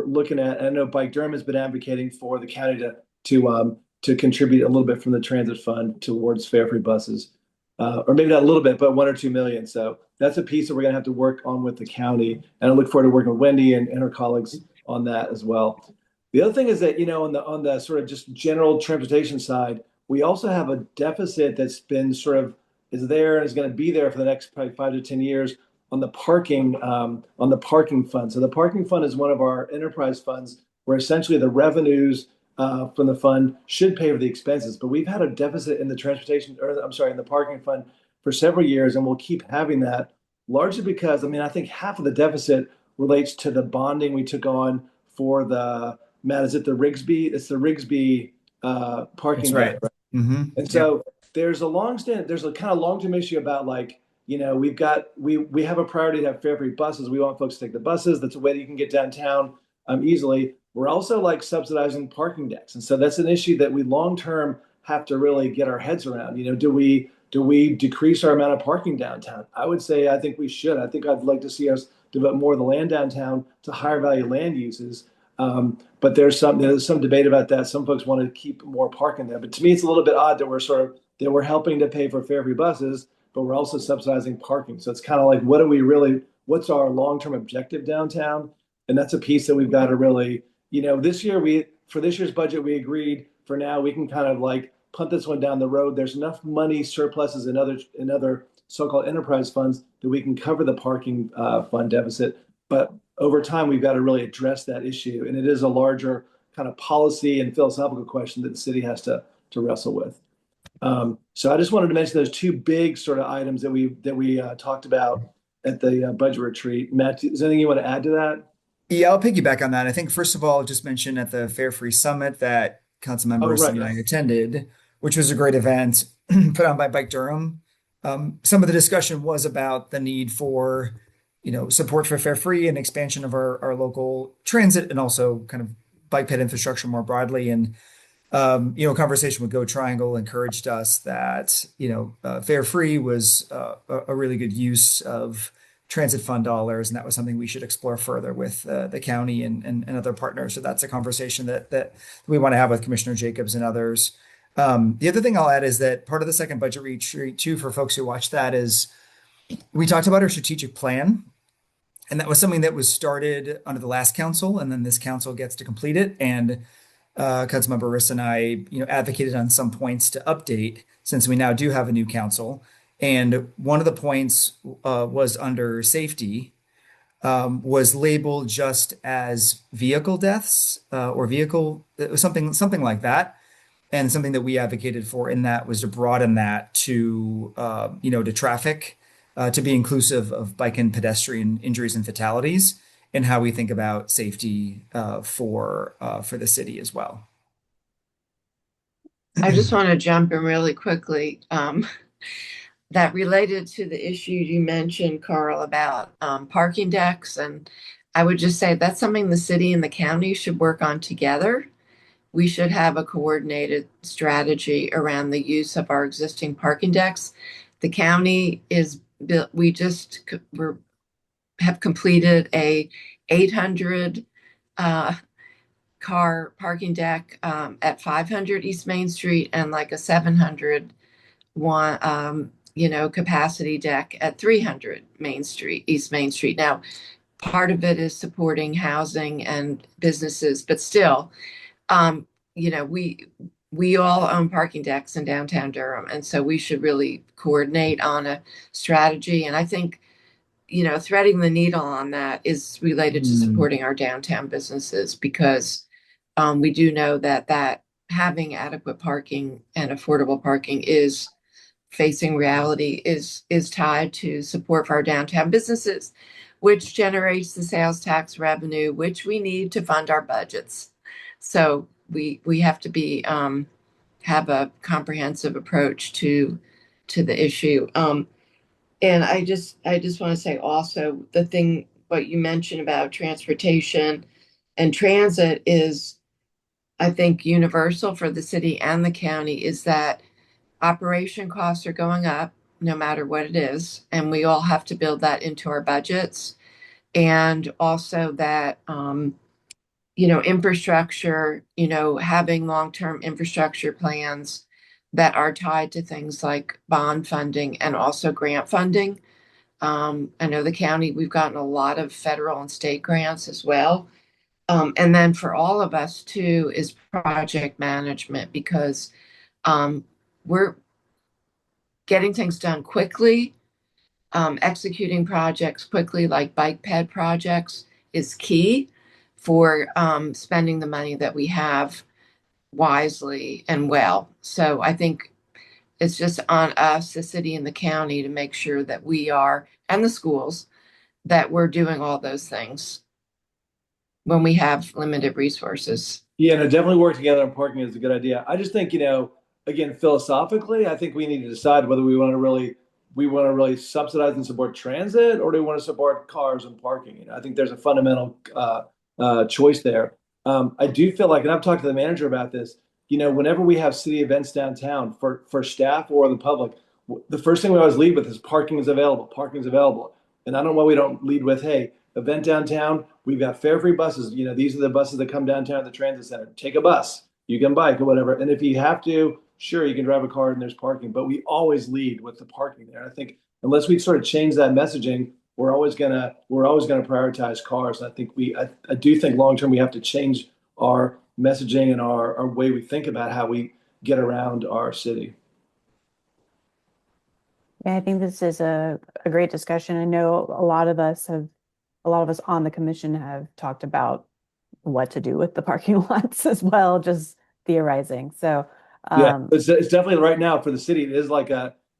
S19: looking at. And I know Bike Durham has been advocating for the county to contribute a little bit from the transit fund towards fare-free buses. Or maybe not a little bit, but 1 or 2 million. So that's a piece that we're going to have to work on with the county. And I look forward to working with Wendy and her colleagues on that as well. The other thing is that, on the sort of just general transportation side, we also have a deficit that's been is there and is going to be there for the next probably 5 to 10 years on the parking fund. So the parking fund is one of our enterprise funds where essentially the revenues from the fund should pay for the expenses. But we've had a deficit in the in the parking fund for several years, and we'll keep having that largely because, I think half of the deficit relates to the bonding we took on for Matt, is it the Rigsby? It's the Rigsby parking.
S18: That's right.
S19: Debt, right?
S18: Mm-hmm.
S19: And so there's a kind of long-term issue about we have a priority to have fare-free buses. We want folks to take the buses. That's a way that you can get downtown easily. We're also subsidizing parking decks. And so that's an issue that we long-term have to really get our heads around. Do we decrease our amount of parking downtown? I think we should. I think I'd like to see us devote more of the land downtown to higher value land uses. But there's some debate about that. Some folks want to keep more parking there. But to me, it's a little bit odd that we're helping to pay for fare-free buses, but we're also subsidizing parking. So it's kind of what are we really what's our long-term objective downtown? And that's a piece that we've got to really, this year for this year's budget, we agreed for now we can kind of like punt this one down the road. There's enough money surpluses in other so-called enterprise funds that we can cover the parking fund deficit. But over time, we've got to really address that issue. And it is a larger kind of policy and philosophical question that the city has to wrestle with. So I just wanted to mention those two big sort of items that we talked about at the budget retreat. Matt, is there anything you want to add to that?
S18: Yeah, I'll piggyback on that. I think first of all, just mention at the Fare Free Summit that Councilmember Rissa and I attended, which was a great event put on by Bike Durham. Some of the discussion was about the need for, support for Fare Free and expansion of our local transit and also kind of bike ped infrastructure more broadly. And conversation with Go Triangle encouraged us that, Fare Free was a really good use of transit fund dollars, and that was something we should explore further with the county and other partners. So that's a conversation that we want to have with Commissioner Jacobs and others. The other thing I'll add is that part of the second budget retreat too, for folks who watched that, is we talked about our strategic plan. And that was something that was started under the last council, and then this council gets to complete it. And Councilmember Rissa and I, advocated on some points to update since we now do have a new council. And one of the points was under safety, was labeled just as vehicle deaths or something like that. And something that we advocated for in that was to broaden that to, to traffic, to be inclusive of bike and pedestrian injuries and fatalities, and how we think about safety for the city as well.
S15: I just want to jump in really quickly. That related to the issue you mentioned, Carl, about parking decks. And I would just say that's something the city and the county should work on together. We should have a coordinated strategy around the use of our existing parking decks. The county is built, have completed a 800 car parking deck at 500 East Main Street and like a 700 one, capacity deck at 300 East Main Street. Now, part of it is supporting housing and businesses, but still, we all own parking decks in downtown Durham, and so we should really coordinate on a strategy. And I think, threading the needle on that is related to supporting our downtown businesses, because we do know that having adequate parking and affordable parking is facing reality is tied to support for our downtown businesses, which generates the sales tax revenue, which we need to fund our budgets. So we have to be have a comprehensive approach to the issue. And I just want to say also what you mentioned about transportation and transit is, I think, universal for the city and the county, is that operation costs are going up no matter what it is, and we all have to build that into our budgets. And also that infrastructure, having long-term infrastructure plans that are tied to things like bond funding and also grant funding. I know the county, we've gotten a lot of federal and state grants as well. And then for all of us too is project management, because we're getting things done quickly, executing projects quickly, like bike ped projects, is key for spending the money that we have wisely and well. So I think it's just on us, the city and the county, to make sure that we are, and the schools, that we're doing all those things when we have limited resources.
S19: Yeah, no, definitely work together on parking is a good idea. I just think, again, philosophically, I think we need to decide whether we want to really subsidize and support transit, or do we want to support cars and parking. I think there's a fundamental choice there. I do feel like, and I've talked to the manager about this, whenever we have city events downtown for staff or the public, the first thing we always lead with is parking is available. Parking is available. And I don't know why we don't lead with, hey, event downtown, we've got fare free buses. These are the buses that come downtown at the transit center. Take a bus, you can bike or whatever. And if you have to, sure, you can drive a car and there's parking, but we always lead with the parking there. I think unless we sort of change that messaging, we're always gonna prioritize cars. I think I do think long term we have to change our messaging and our way we think about how we get around our city.
S1: Yeah, I think this is a great discussion. I know a lot of us on the commission have talked about what to do with the parking lots as well, just theorizing. So
S19: Yeah, it's definitely right now for the city.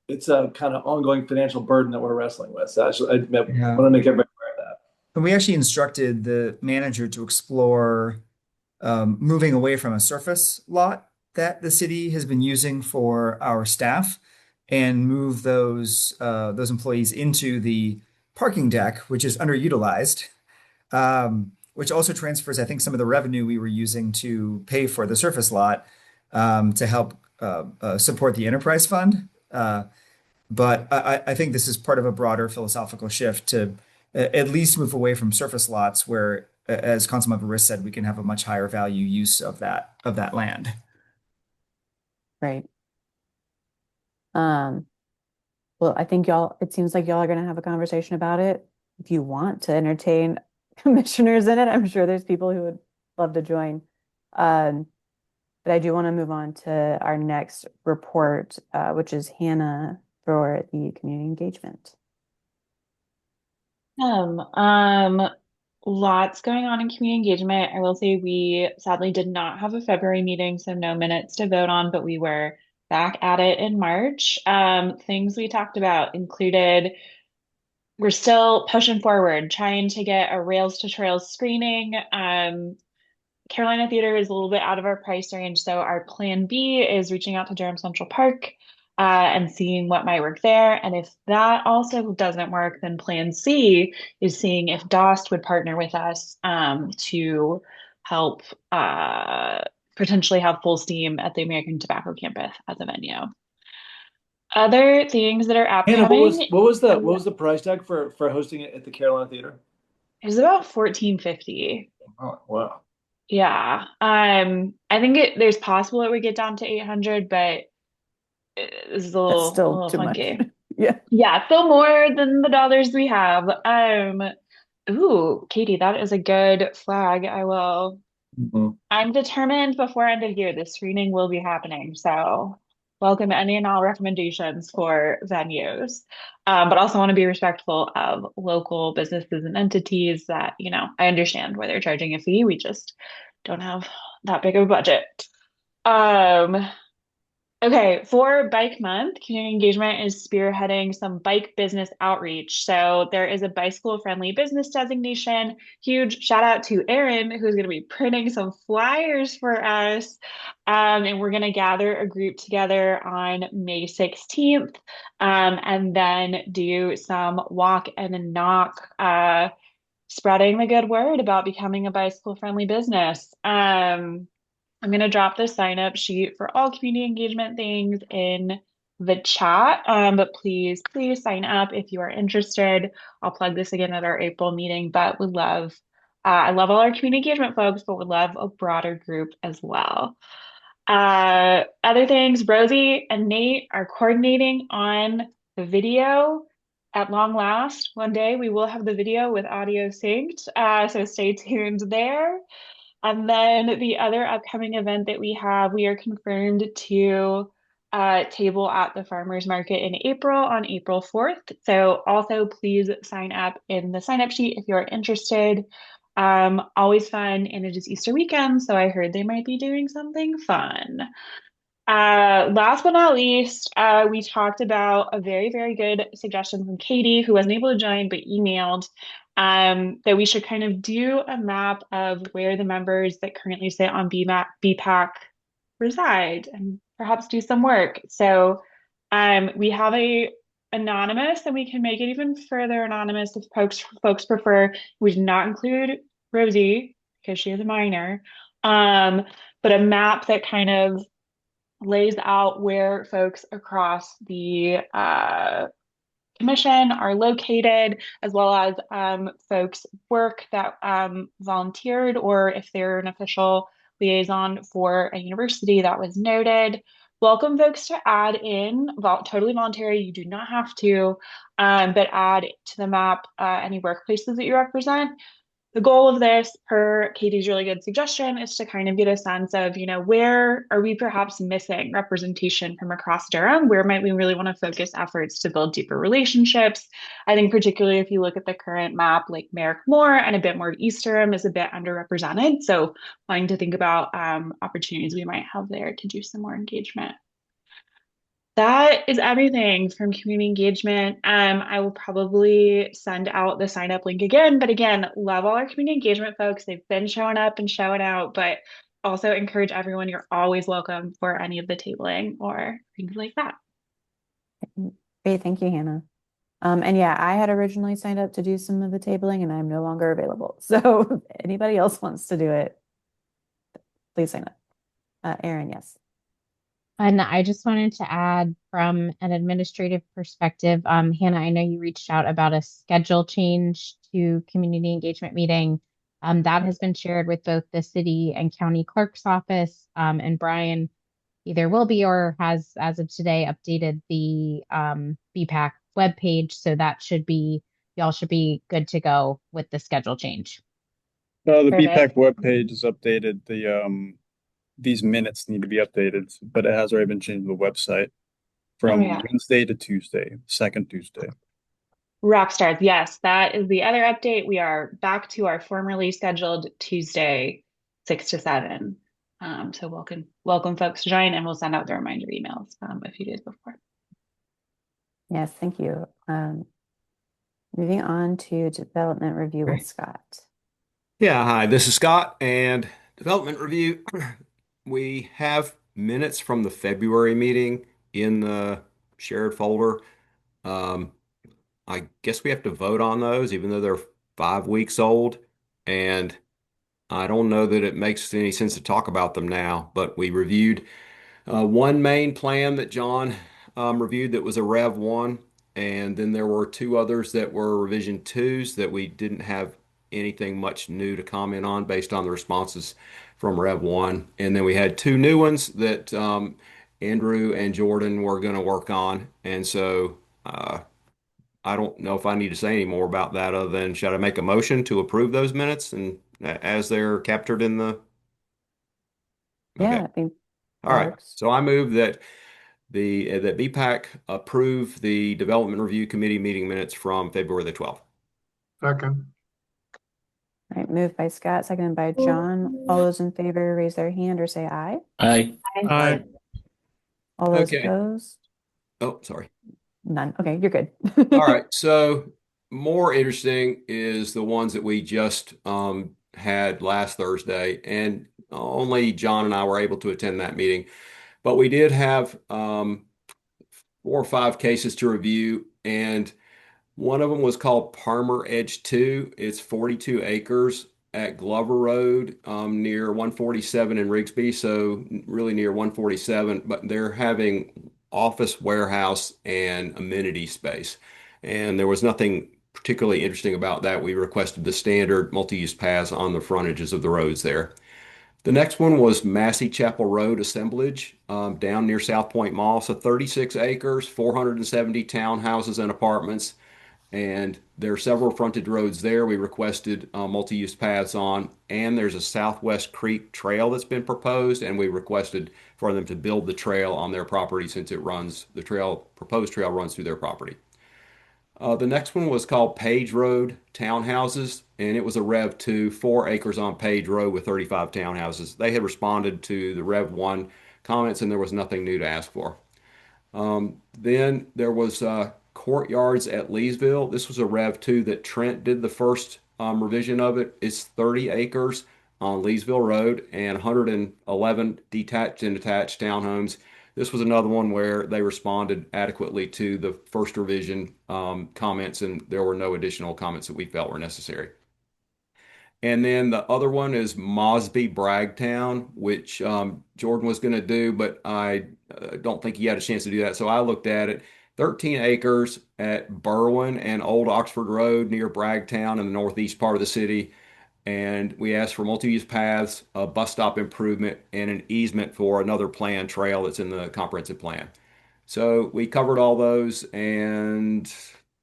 S19: It's a kind of ongoing financial burden that we're wrestling with. So I want to make everybody aware of that.
S18: And we actually instructed the manager to explore moving away from a surface lot that the city has been using for our staff and move those employees into the parking deck, which is underutilized, which also transfers, I think, some of the revenue we were using to pay for the surface lot to help support the enterprise fund. But I think this is part of a broader philosophical shift to at least move away from surface lots where, as Councilmember Riss said, we can have a much higher value use of that land.
S1: Right. Well, I think it seems like y'all are going to have a conversation about it. If you want to entertain commissioners in it, I'm sure there's people who would love to join. But I do want to move on to our next report, which is Hannah for the community engagement.
S9: Lots going on in community engagement. I will say we sadly did not have a February meeting, so no minutes to vote on, but we were back at it in March. Things we talked about included we're still pushing forward, trying to get a Rails to Trails screening. Carolina Theater is a little bit out of our price range, so our plan B is reaching out to Durham Central Park and seeing what might work there. And if that also doesn't work, then plan C is seeing if DOST would partner with us to help potentially have full steam at the American Tobacco Campus as a venue. Other things that are
S19: Hannah,
S9: upcoming.
S19: what was the price tag for hosting it at the Carolina Theater?
S9: It was about $1,450.
S19: Oh, wow.
S9: Yeah. I think there's possible it would get down to 800, but this is a
S1: That's still
S9: little
S1: too much.
S9: funky.
S1: Yeah.
S9: Yeah, still more than the dollars we have. Ooh, Katie, that is a good flag. I'm determined before end of year, the screening will be happening. So welcome any and all recommendations for venues. But also want to be respectful of local businesses and entities that, I understand why they're charging a fee. We just don't have that big of a budget. Okay, for Bike Month, community engagement is spearheading some bike business outreach. So there is a bicycle friendly business designation. Huge shout out to Erin, who's going to be printing some flyers for us. And we're going to gather a group together on May 16th and then do some walk and a knock, spreading the good word about becoming a bicycle friendly business. I'm going to drop the sign up sheet for all community engagement things in the chat. But please sign up if you are interested. I'll plug this again at our April meeting, but I love all our community engagement folks, but would love a broader group as well. Other things, Rosie and Nate are coordinating on the video. At long last, one day we will have the video with audio synced. So stay tuned there. And then the other upcoming event that we are confirmed to table at the farmers market in April on April 4th. So also please sign up in the sign up sheet if you're interested. Always fun, and it is Easter weekend, so I heard they might be doing something fun. Last but not least, we talked about a very, very good suggestion from Katie, who wasn't able to join but emailed, that we should kind of do a map of where the members that currently sit on BPAC reside and perhaps do some work. So we have a anonymous, and we can make it even further anonymous if folks prefer. We did not include Rosie because she is a minor, but a map that kind of lays out where folks across the commission are located, as well as folks work that volunteered, or if they're an official liaison for a university that was noted. welcome folks to add in, totally voluntary. You do not have to, but add to the map any workplaces that you represent. The goal of this, per Katie's really good suggestion, is to kind of get a sense of, where are we perhaps missing representation from across Durham? Where might we really want to focus efforts to build deeper relationships? I think particularly if you look at the current map, like Merrick Moore and a bit more of East Durham is a bit underrepresented. So wanting to think about opportunities we might have there to do some more engagement. That is everything from community engagement. I will probably send out the sign up link again, but again, love all our community engagement folks. They've been showing up and showing out, but also encourage everyone, you're always welcome for any of the tabling or things like that.
S1: Great, thank you, Hannah. And yeah, I had originally signed up to do some of the tabling and I'm no longer available. So if anybody else wants to do it, please sign up. Erin, yes.
S4: And I just wanted to add from an administrative perspective, Hannah, I know you reached out about a schedule change to community engagement meeting. That has been shared with both the city and county clerk's office. And Brian either will be or has, as of today, updated the BPAC webpage. So that y'all should be good to go with the schedule change.
S3: The
S1: Perfect.
S3: BPAC webpage is updated. These minutes need to be updated, but it has already been changed to the website from Wednesday to Tuesday, second Tuesday.
S9: Rock stars. Yes, that is the other update. We are back to our formerly scheduled Tuesday, 6 to 7. So welcome folks to join, and we'll send out the reminder emails a few days before.
S1: Yes, thank you. Moving on to development review with Scott.
S6: Yeah, hi, this is Scott, and development review. We have minutes from the February meeting in the shared folder. I guess we have to vote on those, even though they're 5 weeks old. And I don't know that it makes any sense to talk about them now, but we reviewed one main plan that John reviewed that was a Rev 1. And then there were two others that were revision 2s that we didn't have anything much new to comment on based on the responses from Rev 1. And then we had two new ones that Andrew and Jordan were going to work on. And so I don't know if I need to say any more about that other than should I make a motion to approve those minutes and as they're captured in the.
S1: Yeah,
S6: Okay.
S1: I think
S6: All
S1: that
S6: right.
S1: works.
S6: So I move that that BPAC approve the Development Review Committee meeting minutes from February the 12th.
S5: Second.
S1: All right, moved by Scott, seconded by John. All those in favor, raise their hand or say aye.
S13: Aye.
S8: Aye.
S1: All those
S6: Okay.
S1: opposed?
S6: Oh, sorry.
S1: None. Okay, you're good.
S6: All right. So more interesting is the ones that we just had last Thursday, and only John and I were able to attend that meeting. But we did have 4 or 5 cases to review, and one of them was called Palmer Edge 2. It's 42 acres at Glover Road near 147 in Rigsby, so really near 147, but they're having office, warehouse, and amenity space. And there was nothing particularly interesting about that. We requested the standard multi-use paths on the frontages of the roads there. The next one was Massey Chapel Road assemblage down near South Point Mall. So 36 acres, 470 townhouses and apartments. And there are several frontage roads there we requested multi-use paths on. And there's a Southwest Creek trail that's been proposed. And we requested for them to build the trail on their property since proposed trail runs through their property. The next one was called Page Road Townhouses, and it was a Rev 2, 4 acres on Page Road with 35 townhouses. They had responded to the Rev 1 comments, and there was nothing new to ask for. Then there was Courtyards at Leesville. This was a Rev 2 that Trent did the first revision of it. It's 30 acres on Leesville Road and 111 detached and attached townhomes. This was another one where they responded adequately to the first revision comments, and there were no additional comments that we felt were necessary. And then the other one is Mosby Bragtown, which Jordan was going to do, but I don't think he had a chance to do that. So I looked at it. 13 acres at Berwyn and Old Oxford Road near Bragtown in the northeast part of the city. And we asked for multi-use paths, a bus stop improvement, and an easement for another planned trail that's in the comprehensive plan. So we covered all those, and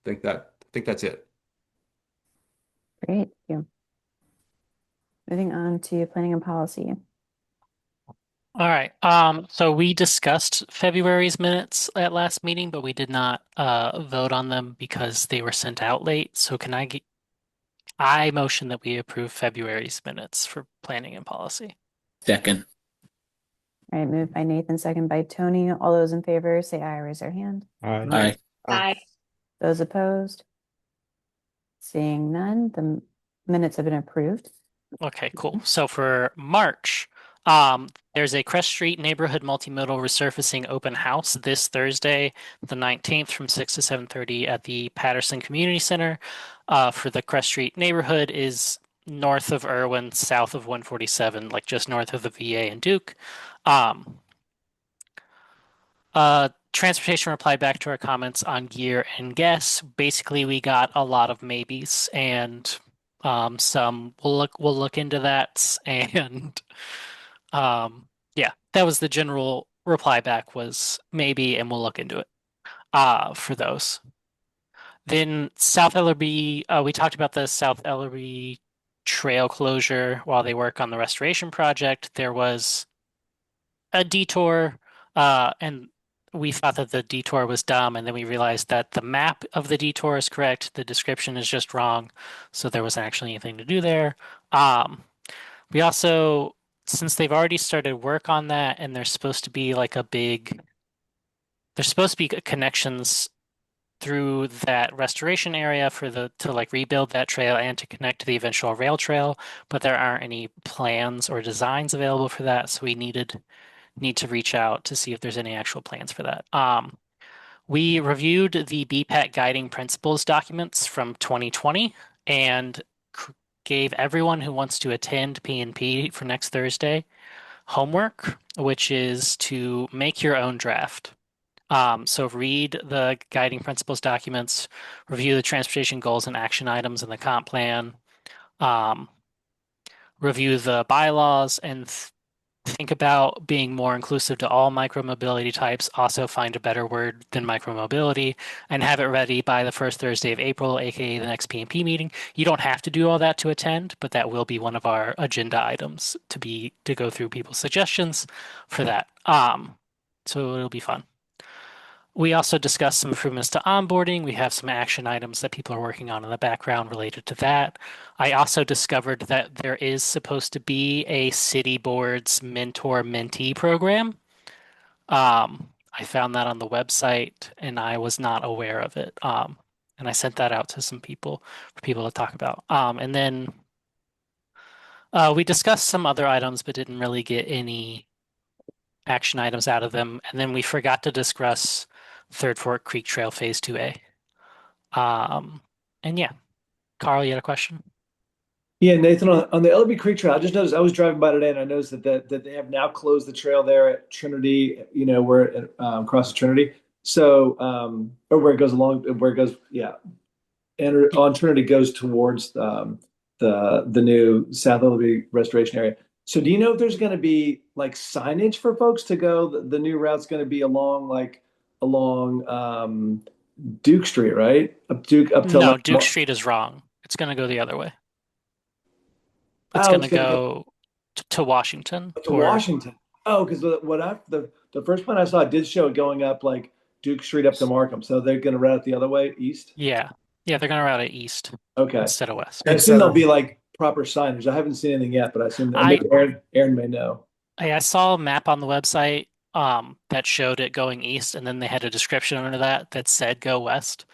S6: I think that's it.
S1: Great, thank you. Moving on to planning and policy.
S11: All right. So we discussed February's minutes at last meeting, but we did not vote on them because they were sent out late. So I motion that we approve February's minutes for planning and policy.
S13: Second.
S1: All right, moved by Nathan, second by Tony. All those in favor say aye, raise their hand.
S13: Aye.
S9: Aye.
S1: Those opposed? Seeing none, the minutes have been approved.
S11: Okay, cool. So for March, there's a Crest Street neighborhood multimodal resurfacing open house this Thursday, the 19th from 6 to 7:30 at the Patterson Community Center. For the Crest Street neighborhood is north of Irwin, south of 147, like just north of the VA and Duke. Transportation replied back to our comments on gear and guests. Basically, we got a lot of maybes and some we'll look into that and yeah, that was the general reply back was maybe and we'll look into it for those. Then South Ellerby, we talked about the South Ellerby trail closure while they work on the restoration project. There was a detour, and we thought that the detour was dumb, and then we realized that the map of the detour is correct, the description is just wrong, so there wasn't actually anything to do there. We also, since they've already started work on that, and there's supposed to be like there's supposed to be connections through that restoration area to like rebuild that trail and to connect to the eventual rail trail, but there aren't any plans or designs available for that, so we need to reach out to see if there's any actual plans for that. We reviewed the BPAC guiding principles documents from 2020 and gave everyone who wants to attend P&P for next Thursday homework, which is to make your own draft. So read the guiding principles documents, review the transportation goals and action items in the comp plan, review the bylaws, and think about being more inclusive to all micromobility types. Also find a better word than micromobility and have it ready by the first Thursday of April, aka the next P&P meeting. You don't have to do all that to attend, but that will be one of our agenda items to go through people's suggestions for that. So it'll be fun. We also discussed some improvements to onboarding. We have some action items that people are working on in the background related to that. I also discovered that there is supposed to be a city board's mentor-mentee program. I found that on the website and I was not aware of it. And I sent that out to some people for people to talk about. And then we discussed some other items, but didn't really get any action items out of them. And then we forgot to discuss Third Fork Creek Trail Phase 2A. And yeah, Carl, you had a question?
S19: Yeah, Nathan, on the LB Creek Trail, I just noticed I was driving by today and I noticed that they have now closed the trail there at Trinity, where across the Trinity. So, or where it goes yeah. And on Trinity goes towards the new South Ellerby restoration area. So do you know if there's going to be like signage for folks to go? The new route's going to be along Duke Street, right? Up to
S11: No, Duke Street is wrong. It's going to go the other way. It's going to go to Washington.
S19: To Washington. Oh, because the first one I saw did show it going up like Duke Street up to Markham. So they're going to route it the other way, east?
S11: Yeah, they're going to route it east.
S19: Okay.
S11: Instead of west.
S19: I assume there'll be like proper signage. I haven't seen anything yet, but I assume maybe Aaron may know.
S11: I saw a map on the website that showed it going east, and then they had a description under that said go west.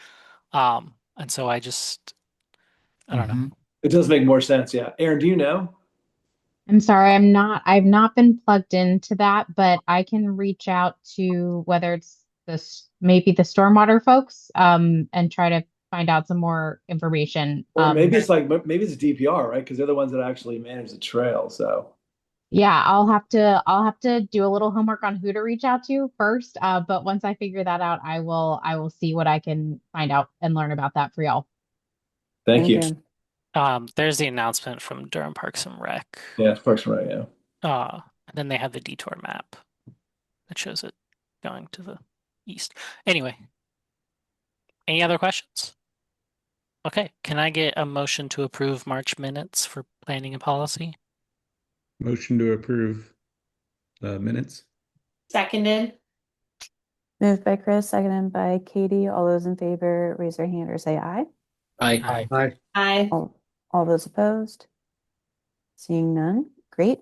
S11: And so I don't know.
S19: It does make more sense, yeah. Aaron, do you know?
S4: I'm sorry, I've not been plugged into that, but I can reach out to whether it's maybe the stormwater folks, and try to find out some more information.
S19: Or maybe it's DPR, right? Because they're the ones that actually manage the trail. So
S4: yeah, I'll have to do a little homework on who to reach out to first. But once I figure that out, I will see what I can find out and learn about that for y'all.
S19: Thank you.
S11: There's the announcement from Durham Parks and Rec.
S19: Yeah, it's Parks and Rec, yeah.
S11: And then they have the detour map that shows it going to the east. Anyway, any other questions? Okay, can I get a motion to approve March minutes for planning and policy?
S2: Motion to approve the minutes.
S10: Seconded.
S1: Moved by Chris, seconded by Katie. All those in favor, raise their hand or say aye.
S13: Aye.
S19: Aye.
S10: Aye.
S1: All those opposed? Seeing none, great.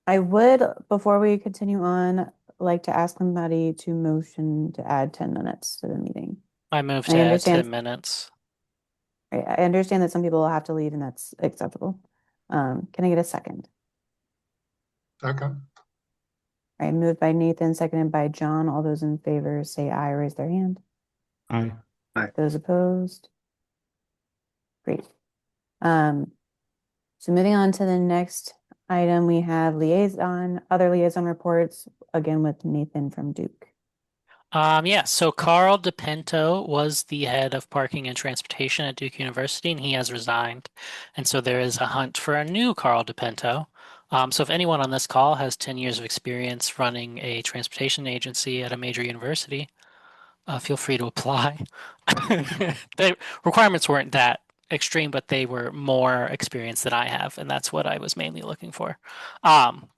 S1: I would, before we continue on, like to ask somebody to motion to add 10 minutes to the meeting.
S11: I move
S1: I
S11: to add
S1: understand.
S11: 10 minutes.
S1: I understand that some people will have to leave and that's acceptable. Can I get a second?
S5: Second.
S1: All right, moved by Nathan, seconded by John. All those in favor say aye, raise their hand.
S2: Aye.
S3: Aye.
S1: Those opposed? Great. So moving on to the next item, we have other liaison reports, again with Nathan from Duke.
S11: Yeah, so Carl DePinto was the head of parking and transportation at Duke University, and he has resigned. And so there is a hunt for a new Carl DePinto. So if anyone on this call has 10 years of experience running a transportation agency at a major university, feel free to apply. The requirements weren't that extreme, but they were more experienced than I have, and that's what I was mainly looking for.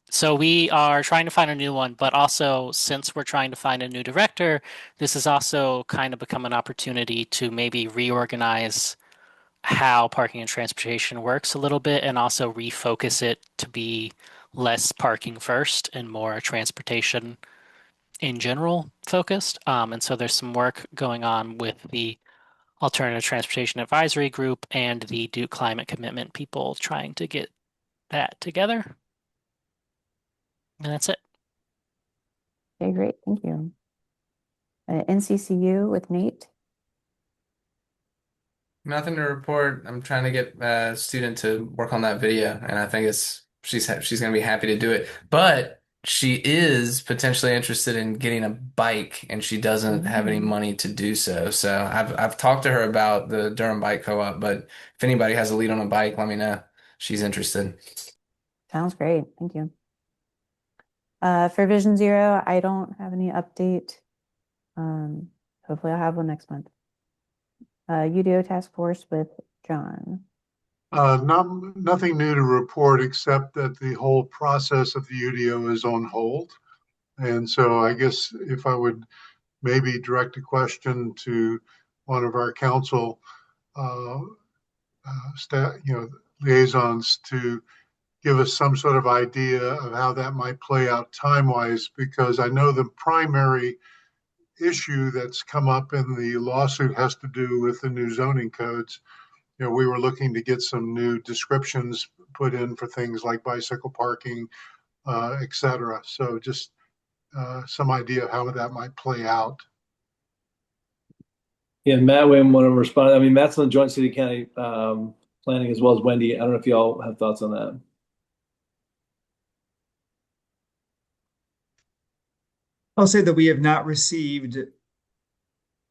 S11: So we are trying to find a new one, but also since we're trying to find a new director, this has also kind of become an opportunity to maybe reorganize how parking and transportation works a little bit and also refocus it to be less parking first and more transportation in general focused. And so there's some work going on with the Alternative Transportation Advisory Group and the Duke Climate Commitment people trying to get that together. And that's it.
S1: Okay, great. Thank you. NCCU with Nate.
S12: Nothing to report. I'm trying to get a student to work on that video, and I think she's gonna be happy to do it. But she is potentially interested in getting a bike, and she doesn't have any money to do so. So I've talked to her about the Durham Bike Co-op, but if anybody has a lead on a bike, let me know. She's interested.
S1: Sounds great. Thank you. For Vision Zero, I don't have any update. Hopefully I'll have one next month. UDO task force with John.
S5: Nothing new to report except that the whole process of the UDO is on hold. And so I guess if I would maybe direct a question to one of our council staff, liaisons to give us some sort of idea of how that might play out time-wise, because I know the primary issue that's come up in the lawsuit has to do with the new zoning codes. We were looking to get some new descriptions put in for things like bicycle parking, et cetera. So just some idea of how that might play out.
S19: Yeah, Matt, we want to respond. I mean, Matt's on the joint city county planning as well as Wendy. I don't know if y'all have thoughts on that.
S18: I'll say that we have not received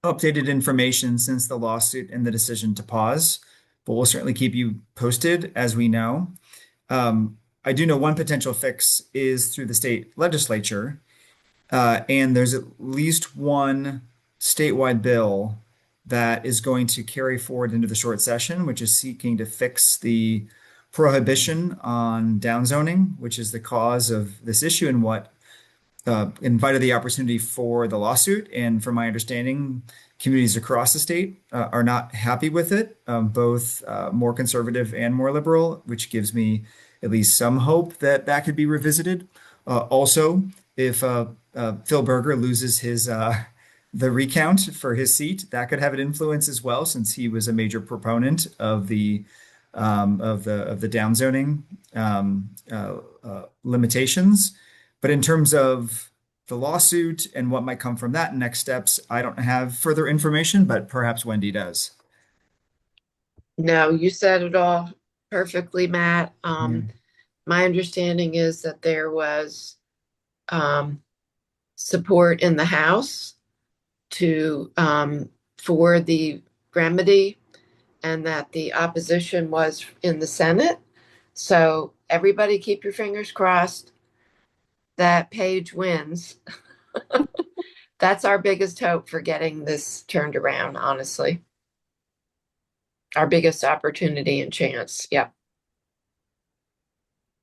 S18: updated information since the lawsuit and the decision to pause, but we'll certainly keep you posted as we know. I do know one potential fix is through the state legislature, and there's at least one statewide bill that is going to carry forward into the short session, which is seeking to fix the prohibition on downzoning, which is the cause of this issue and what invited the opportunity for the lawsuit. And from my understanding, communities across the state are not happy with it, both more conservative and more liberal, which gives me at least some hope that that could be revisited. Also, if Phil Berger loses his the recount for his seat, that could have an influence as well, since he was a major proponent of the downzoning limitations. But in terms of the lawsuit and what might come from that and next steps, I don't have further information, but perhaps Wendy does.
S15: No, you said it all perfectly, Matt. My understanding is that there was support in the House to for the remedy, and that the opposition was in the Senate. So everybody keep your fingers crossed that Page wins. That's our biggest hope for getting this turned around, honestly. Our biggest opportunity and chance. Yep.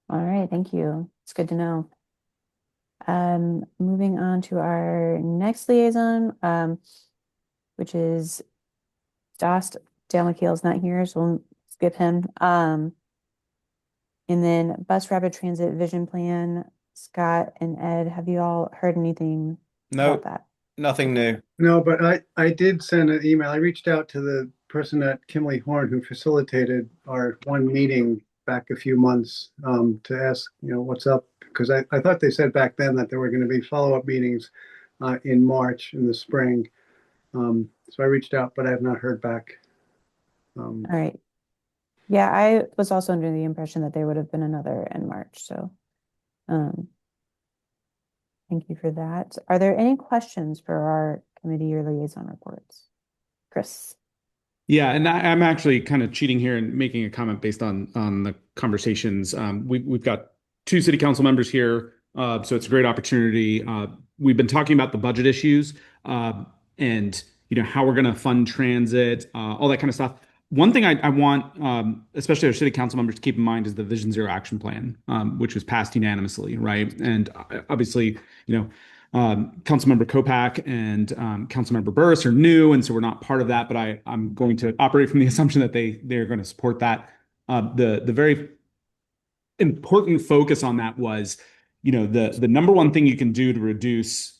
S1: All right, thank you. It's good to know. Moving on to our next liaison, which is Dost. Dale McKeel's not here, so we'll skip him. And then Bus Rapid Transit Vision Plan, Scott and Ed, have you all heard anything
S2: No,
S1: about that?
S2: nothing new.
S7: No, but I did send an email. I reached out to the person at Kimley Horn who facilitated our one meeting back a few months to ask, what's up? Because I thought they said back then that there were going to be follow-up meetings in March in the spring. So I reached out, but I have not heard back.
S1: All right. Yeah, I was also under the impression that there would have been another in March. So thank you for that. Are there any questions for our committee or liaison reports? Chris.
S2: Yeah, and I'm actually kind of cheating here and making a comment based on the conversations. We've got two city council members here, so it's a great opportunity. We've been talking about the budget issues and how we're going to fund transit, all that kind of stuff. One thing I want, especially our city council members, to keep in mind is the Vision Zero action plan, which was passed unanimously, right? And obviously, Councilmember Kopak and Councilmember Burris are new, and so we're not part of that. But I'm going to operate from the assumption that they're going to support that. The very important focus on that was, the number one thing you can do to reduce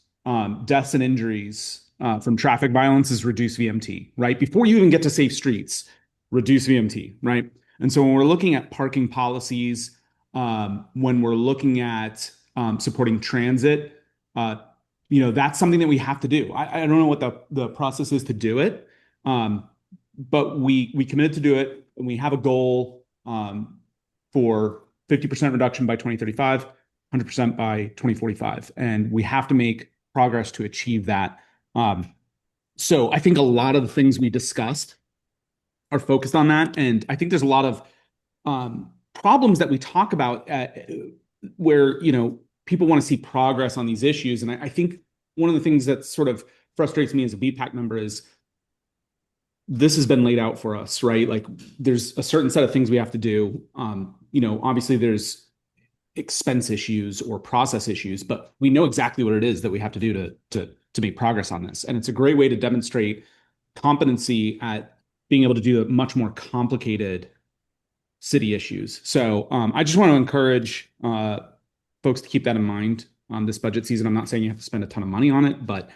S2: deaths and injuries from traffic violence is reduce VMT, right? Before you even get to safe streets, reduce VMT, right? And so when we're looking at parking policies, when we're looking at supporting transit, that's something that we have to do. I don't know what the process is to do it, but we committed to do it, and we have a goal for 50% reduction by 2035, 100% by 2045, and we have to make progress to achieve that. So I think a lot of the things we discussed are focused on that, and I think there's a lot of problems that we talk about where people want to see progress on these issues, and I think one of the things that sort of frustrates me as a BPAC member is this has been laid out for us, right? Like there's a certain set of things we have to do. Obviously there's expense issues or process issues, but we know exactly what it is that we have to do to make progress on this. And it's a great way to demonstrate competency at being able to do much more complicated city issues. So I just want to encourage folks to keep that in mind on this budget season. I'm not saying you have to spend a ton of money on it, but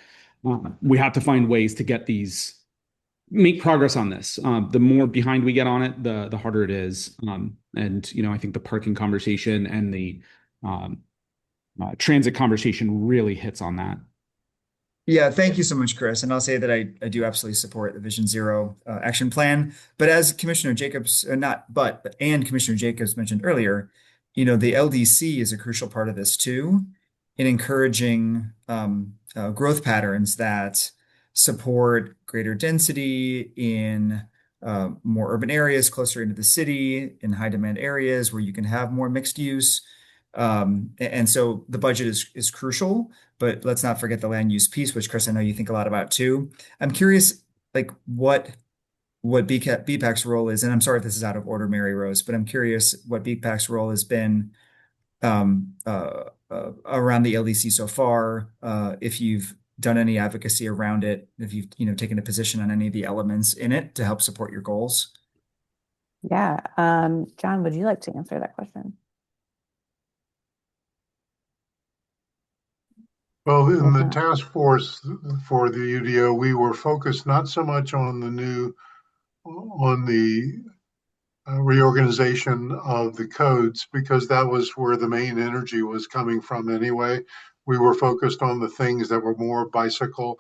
S2: we have to find ways to make progress on this. The more behind we get on it, the harder it is. I think the parking conversation and the transit conversation really hits on that.
S18: Yeah, thank you so much, Chris. And I'll say that I do absolutely support the Vision Zero action plan. But as Commissioner Jacobs, and Commissioner Jacobs mentioned earlier, the LDC is a crucial part of this too, in encouraging growth patterns that support greater density in more urban areas closer into the city, in high demand areas where you can have more mixed use. And so the budget is crucial, but let's not forget the land use piece, which Chris, I know you think a lot about too. I'm curious, like what BPAC's role is, and I'm sorry if this is out of order, Mary Rose, but I'm curious what BPAC's role has been around the LDC so far, if you've done any advocacy around it, if you've taken a position on any of the elements in it to help support your goals.
S1: Yeah. John, would you like to answer that question?
S5: Well, in the task force for the UDO, we were focused not so much on the reorganization of the codes, because that was where the main energy was coming from anyway. We were focused on the things that were more bicycle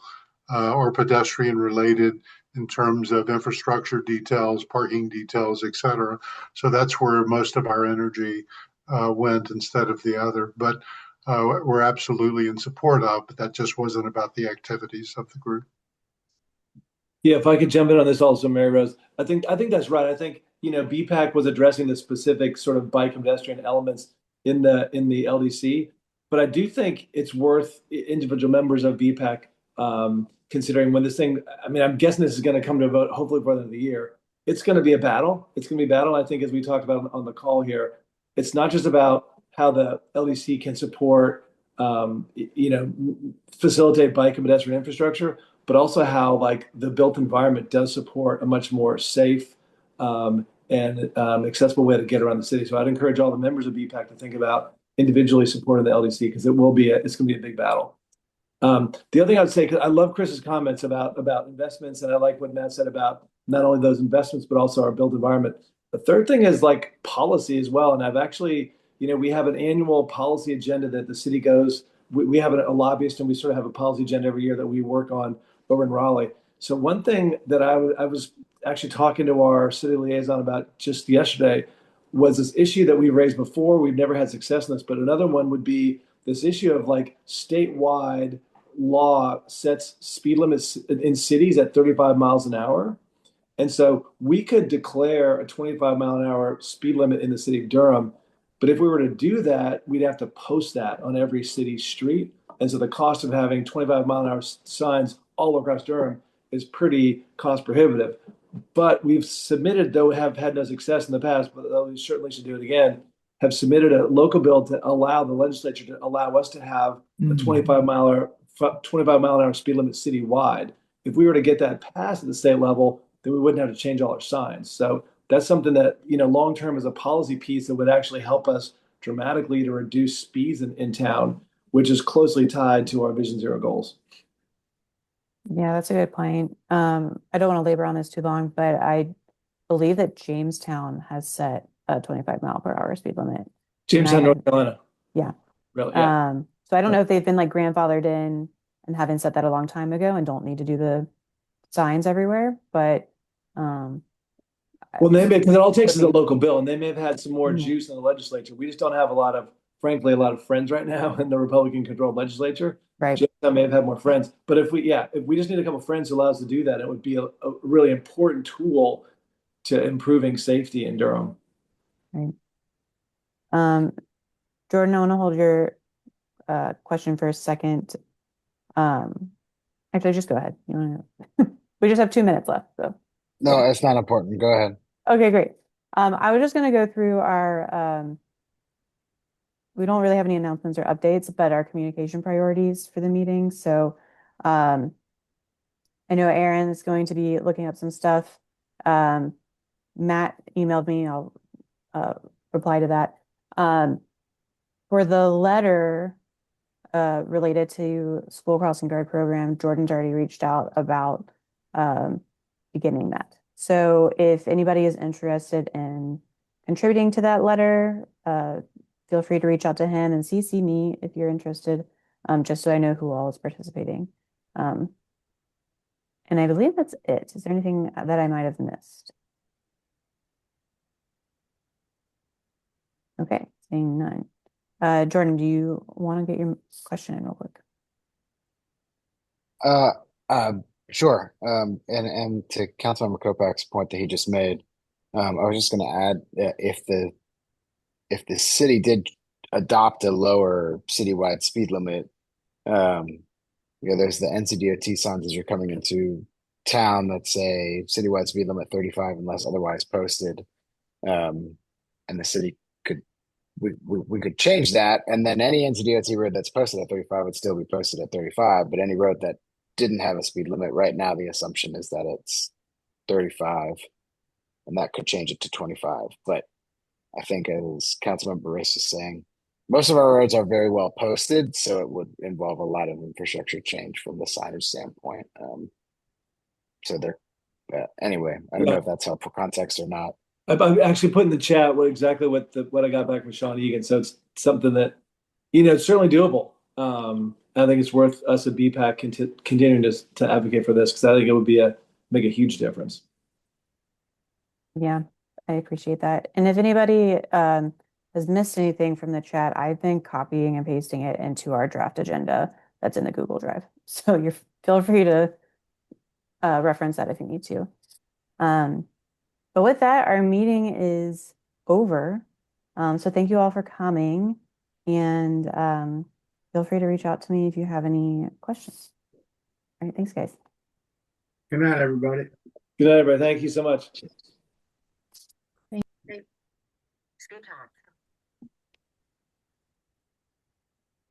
S5: or pedestrian related in terms of infrastructure details, parking details, et cetera. So that's where most of our energy went instead of the other. But we're absolutely in support of, but that just wasn't about the activities of the group.
S19: Yeah, if I could jump in on this also, Mary Rose, I think that's right. I think, BPAC was addressing the specific sort of bike and pedestrian elements in the LDC, but I do think it's worth individual members of BPAC considering when this thing. I mean, I'm guessing this is going to come to a vote hopefully before the end of the year. It's going to be a battle. It's going to be a battle. I think as we talked about on the call here, it's not just about how the LDC can support, facilitate bike and pedestrian infrastructure, but also how like the built environment does support a much more safe and accessible way to get around the city. So I'd encourage all the members of BPAC to think about individually supporting the LDC because it's going to be a big battle. The other thing I would say, because I love Chris's comments about investments, and I like what Matt said about not only those investments but also our built environment. The third thing is like policy as well, and I've actually, we have an annual policy agenda that the city goes. We have a lobbyist, and we sort of have a policy agenda every year that we work on over in Raleigh. So one thing that I was actually talking to our city liaison about just yesterday was this issue that we raised before. We've never had success in this, but another one would be this issue of like statewide law sets speed limits in cities at 35 miles an hour. And so we could declare a 25-mile-an-hour speed limit in the city of Durham. But if we were to do that, we'd have to post that on every city street. And so the cost of having 25-mile-an-hour signs all across Durham is pretty cost prohibitive. But we've submitted, though we have had no success in the past, but we certainly should do it again, have submitted a local bill to allow the legislature to allow us to have a 25-mile-an-hour speed limit citywide. If we were to get that passed at the state level, then we wouldn't have to change all our signs. So that's something that, long term is a policy piece that would actually help us dramatically to reduce speeds in town, which is closely tied to our Vision Zero goals.
S1: Yeah, that's a good point. I don't want to labor on this too long, but I believe that Jamestown has set a 25-mile-per-hour speed limit.
S19: Jamestown, North Carolina.
S1: Yeah.
S19: Really? Yeah.
S1: So I don't know if they've been like grandfathered in and haven't set that a long time ago and don't need to do the signs everywhere, but
S19: well, maybe because it all takes is a local bill, and they may have had some more juice in the legislature. We just don't have frankly, a lot of friends right now in the Republican-controlled legislature.
S1: Right.
S19: Jamestown may have had more friends, but if we just need a couple of friends who allow us to do that, it would be a really important tool to improving safety in Durham.
S1: Right. Jordan, I want to hold your question for a second. Actually, just go ahead. We just have 2 minutes left, so.
S21: No, it's not important. Go ahead.
S1: Okay, great. I was just going to go through our, we don't really have any announcements or updates, but our communication priorities for the meeting. So I know Aaron is going to be looking up some stuff. Matt emailed me. I'll reply to that. For the letter related to school crossing guard program, Jordan's already reached out about beginning that. So if anybody is interested in contributing to that letter, feel free to reach out to him and CC me if you're interested, just so I know who all is participating. And I believe that's it. Is there anything that I might have missed? Okay, seeing none. Jordan, do you want to get your question in real quick?
S21: Sure. And to Councilmember Kopach's point that he just made, I was just going to add if the city did adopt a lower citywide speed limit, there's the NCDOT signs as you're coming into town that say citywide speed limit 35 unless otherwise posted, and the city we could change that, and then any NCDOT road that's posted at 35 would still be posted at 35, but any road that didn't have a speed limit right now, the assumption is that it's 35, and that could change it to 25. But I think as Councilmember Race is saying, most of our roads are very well posted, so it would involve a lot of infrastructure change from the signage standpoint. So there, anyway, I don't know if that's helpful context or not.
S19: I've actually put in the chat exactly what I got back from Sean Egan. So it's something that, it's certainly doable. I think it's worth us at BPAC continuing to advocate for this because I think it would make a huge difference.
S1: Yeah, I appreciate that. And if anybody has missed anything from the chat, I've been copying and pasting it into our draft agenda that's in the Google Drive. So feel free to reference that if you need to. But with that, our meeting is over. So thank you all for coming, and feel free to reach out to me if you have any questions. All right, thanks, guys.
S7: Good night, everybody.
S19: Good night, everybody. Thank you so much.
S5: Speaker.